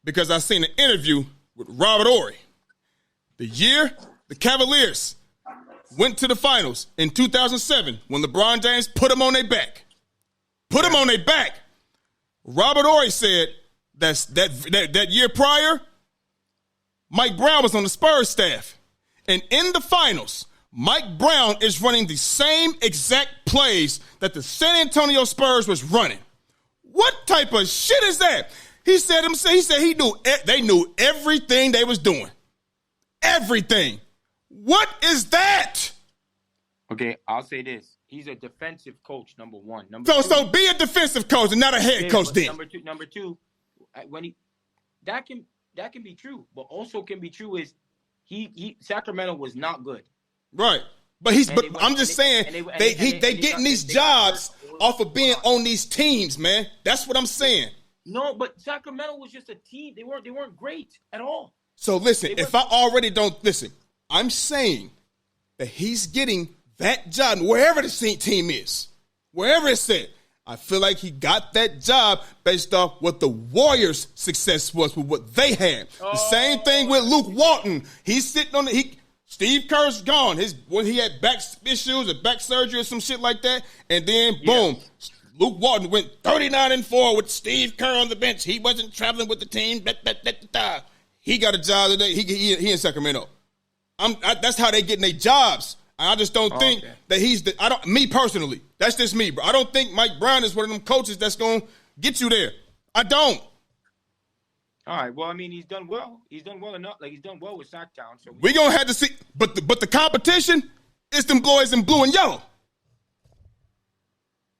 because I seen an interview with Robert Horry. The year the Cavaliers went to the finals in 2007 when LeBron James put them on their back. Robert Horry said that year prior, Mike Brown was on the Spurs staff. And in the finals, Mike Brown is running the same exact plays that the San Antonio Spurs was running. What type of shit is that? He said they knew everything they was doing. Everything. What is that? Okay, I'll say this. He's a defensive coach, number one. So be a defensive coach and not a head coach then. Number two, when that can be true, but also can be true is Sacramento was not good. Right. But I'm just saying they getting these jobs off of being on these teams, man. That's what I'm saying. No, but Sacramento was just a team. They weren't great at all. So listen, if I already don't listen, I'm saying that he's getting that job wherever the team is, wherever it's at. I feel like he got that job based off what the Warriors' success was with what they had. The same thing with Luke Walton. He's sitting on Steve Kerr's gone. When he had back issues or back surgery or some shit like that, and then boom, Luke Walton went 39-4 with Steve Kerr on the bench. He wasn't traveling with the team. He got a job today. He in Sacramento. That's how they getting their jobs. I just don't think that me personally, that's just me, bro. I don't think Mike Brown is one of them coaches that's going to get you there. I don't. All right. Well, I mean, he's done well. He's done well enough. Like, he's done well with Sacktown. So we're going to have to see. But the competition is them boys in blue and yellow.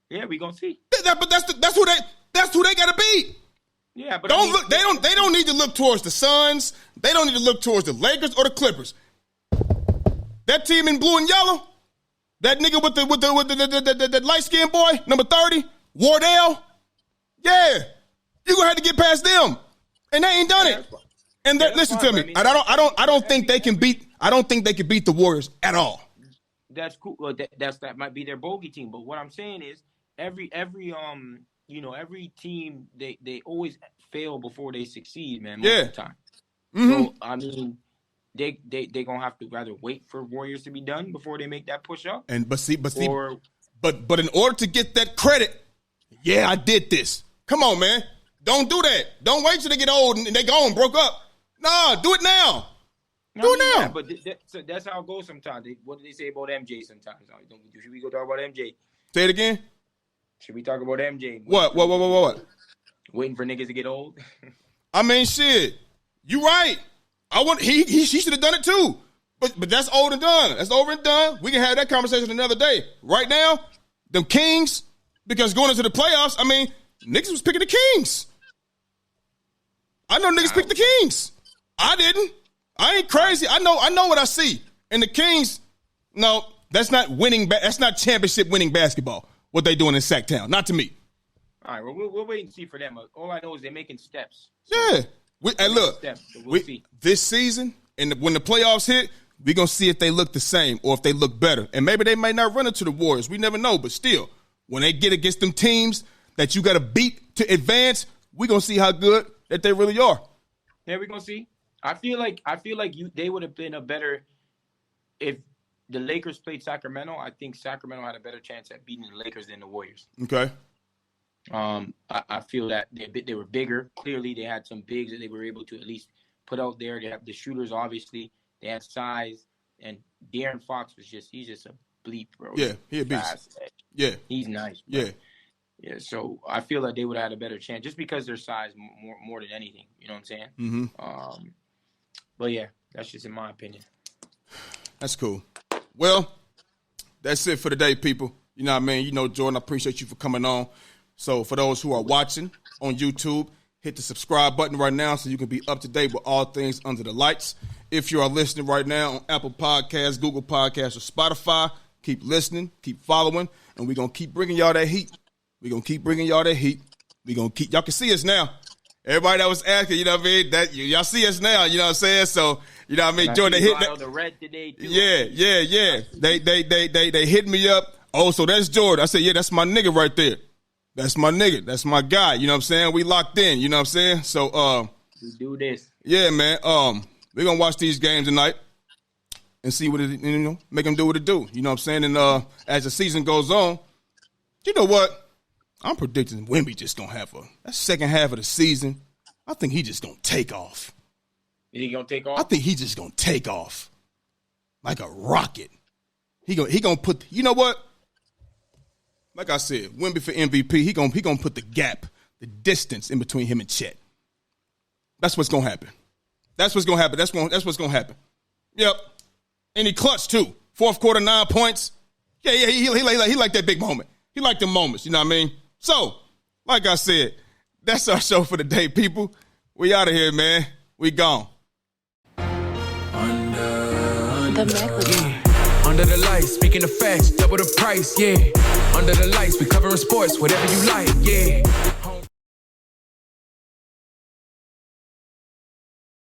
Yeah, we're going to see. But that's who they got to beat. Yeah, but they don't need to look towards the Suns. They don't need to look towards the Lakers or the Clippers. That team in blue and yellow, that nigga with the light-skinned boy, number 30, Wardell, yeah, you're gonna have to get past them. And they ain't done it. And listen to me. I don't think they can beat the Warriors at all. That's cool. That might be their bogey team. But what I'm saying is every every team they always fail before they succeed, man. Most Yeah. of the time. Mm-hmm. So I mean, they gonna have to rather wait for Warriors to be done before they make that push up. But in order to get that credit, yeah, I did this. Come on, man. Don't do that. Don't wait till they get old and they gone, broke up. Nah, do it now. Do it now. Yeah, but that's how it goes sometimes. What do they say about MJ sometimes? Should we go talk about MJ? Say it again. Should we talk about MJ? What? Waiting for niggas to get old? I mean, shit. You right. He should have done it too. But that's old and done. That's over and done. We can have that conversation another day. Right now, them Kings, because going into the playoffs, I mean, niggas was picking the Kings. I know niggas picked the Kings. I didn't. I ain't crazy. I know what I see. And the Kings, no, that's not winning. That's not championship winning basketball. What they doing in Sacktown? Not to me. All right, well, we'll wait and see for them. All I know is they're making steps. Yeah. And look, we'll see. This season, and when the playoffs hit, we're going to see if they look the same or if they look better. And maybe they might not run into the Warriors. We never know. But still, when they get against them teams that you got to beat to advance, we're going to see how good that they really are. Yeah, we're going to see. I feel like they would have been a better if the Lakers played Sacramento. I think Sacramento had a better chance at beating the Lakers than the Warriors. Okay. I feel that they were bigger. Clearly, they had some bigs that they were able to at least put out there. They have the shooters, obviously. They had size, and De'Aaron Fox he's just a bleep, bro. Yeah, he a beast. Fast. Yeah, he's nice. Bro. Yeah. Yeah, so I feel like they would have had a better chance just because their size more than anything. You know what I'm saying? Mm-hmm. But yeah, that's just in my opinion. That's cool. Well, that's it for today, people. You know what I mean? You know, Jordan, I appreciate you for coming on. So for those who are watching on YouTube, hit the subscribe button right now so you can be up to date with all things under the lights. If you are listening right now on Apple Podcasts, Google Podcasts, or Spotify, keep listening, keep following, and we're going to keep bringing y'all that heat. We're going to keep bringing y'all that heat. Y'all can see us now. Everybody that was asking, you know what I mean? Y'all see us now, you know what I'm saying? So, you know what I mean? Jordan, they hit me. The red today too. Yeah. They hit me up. Oh, so that's Jordan. I said, yeah, that's my nigga right there. That's my nigga. That's my guy. You know what I'm saying? We locked in. You know what I'm saying? So, we do this. Yeah, man. We're gonna watch these games tonight and see what it, make them do what it do. You know what I'm saying? And as the season goes on, you know what? I'm predicting Wemby just gonna have that second half of the season. I think he just gonna take off. Is he gonna take off? I think he just gonna take off like a rocket. He gonna put. You know what? Like I said, Wemby for MVP. He gonna put the gap, the distance in between him and Chet. That's what's gonna happen. That's what's gonna happen. That's what's gonna happen. Yep. And he clutched too. Fourth quarter, 9 points. Yeah. He like that big moment. He like the moments. You know what I mean? So, like I said, that's our show for the day, people. We out of here, man. We gone. Under the lights, speaking the facts, double the price, yeah. Under the lights, we covering sports, whatever you like, yeah.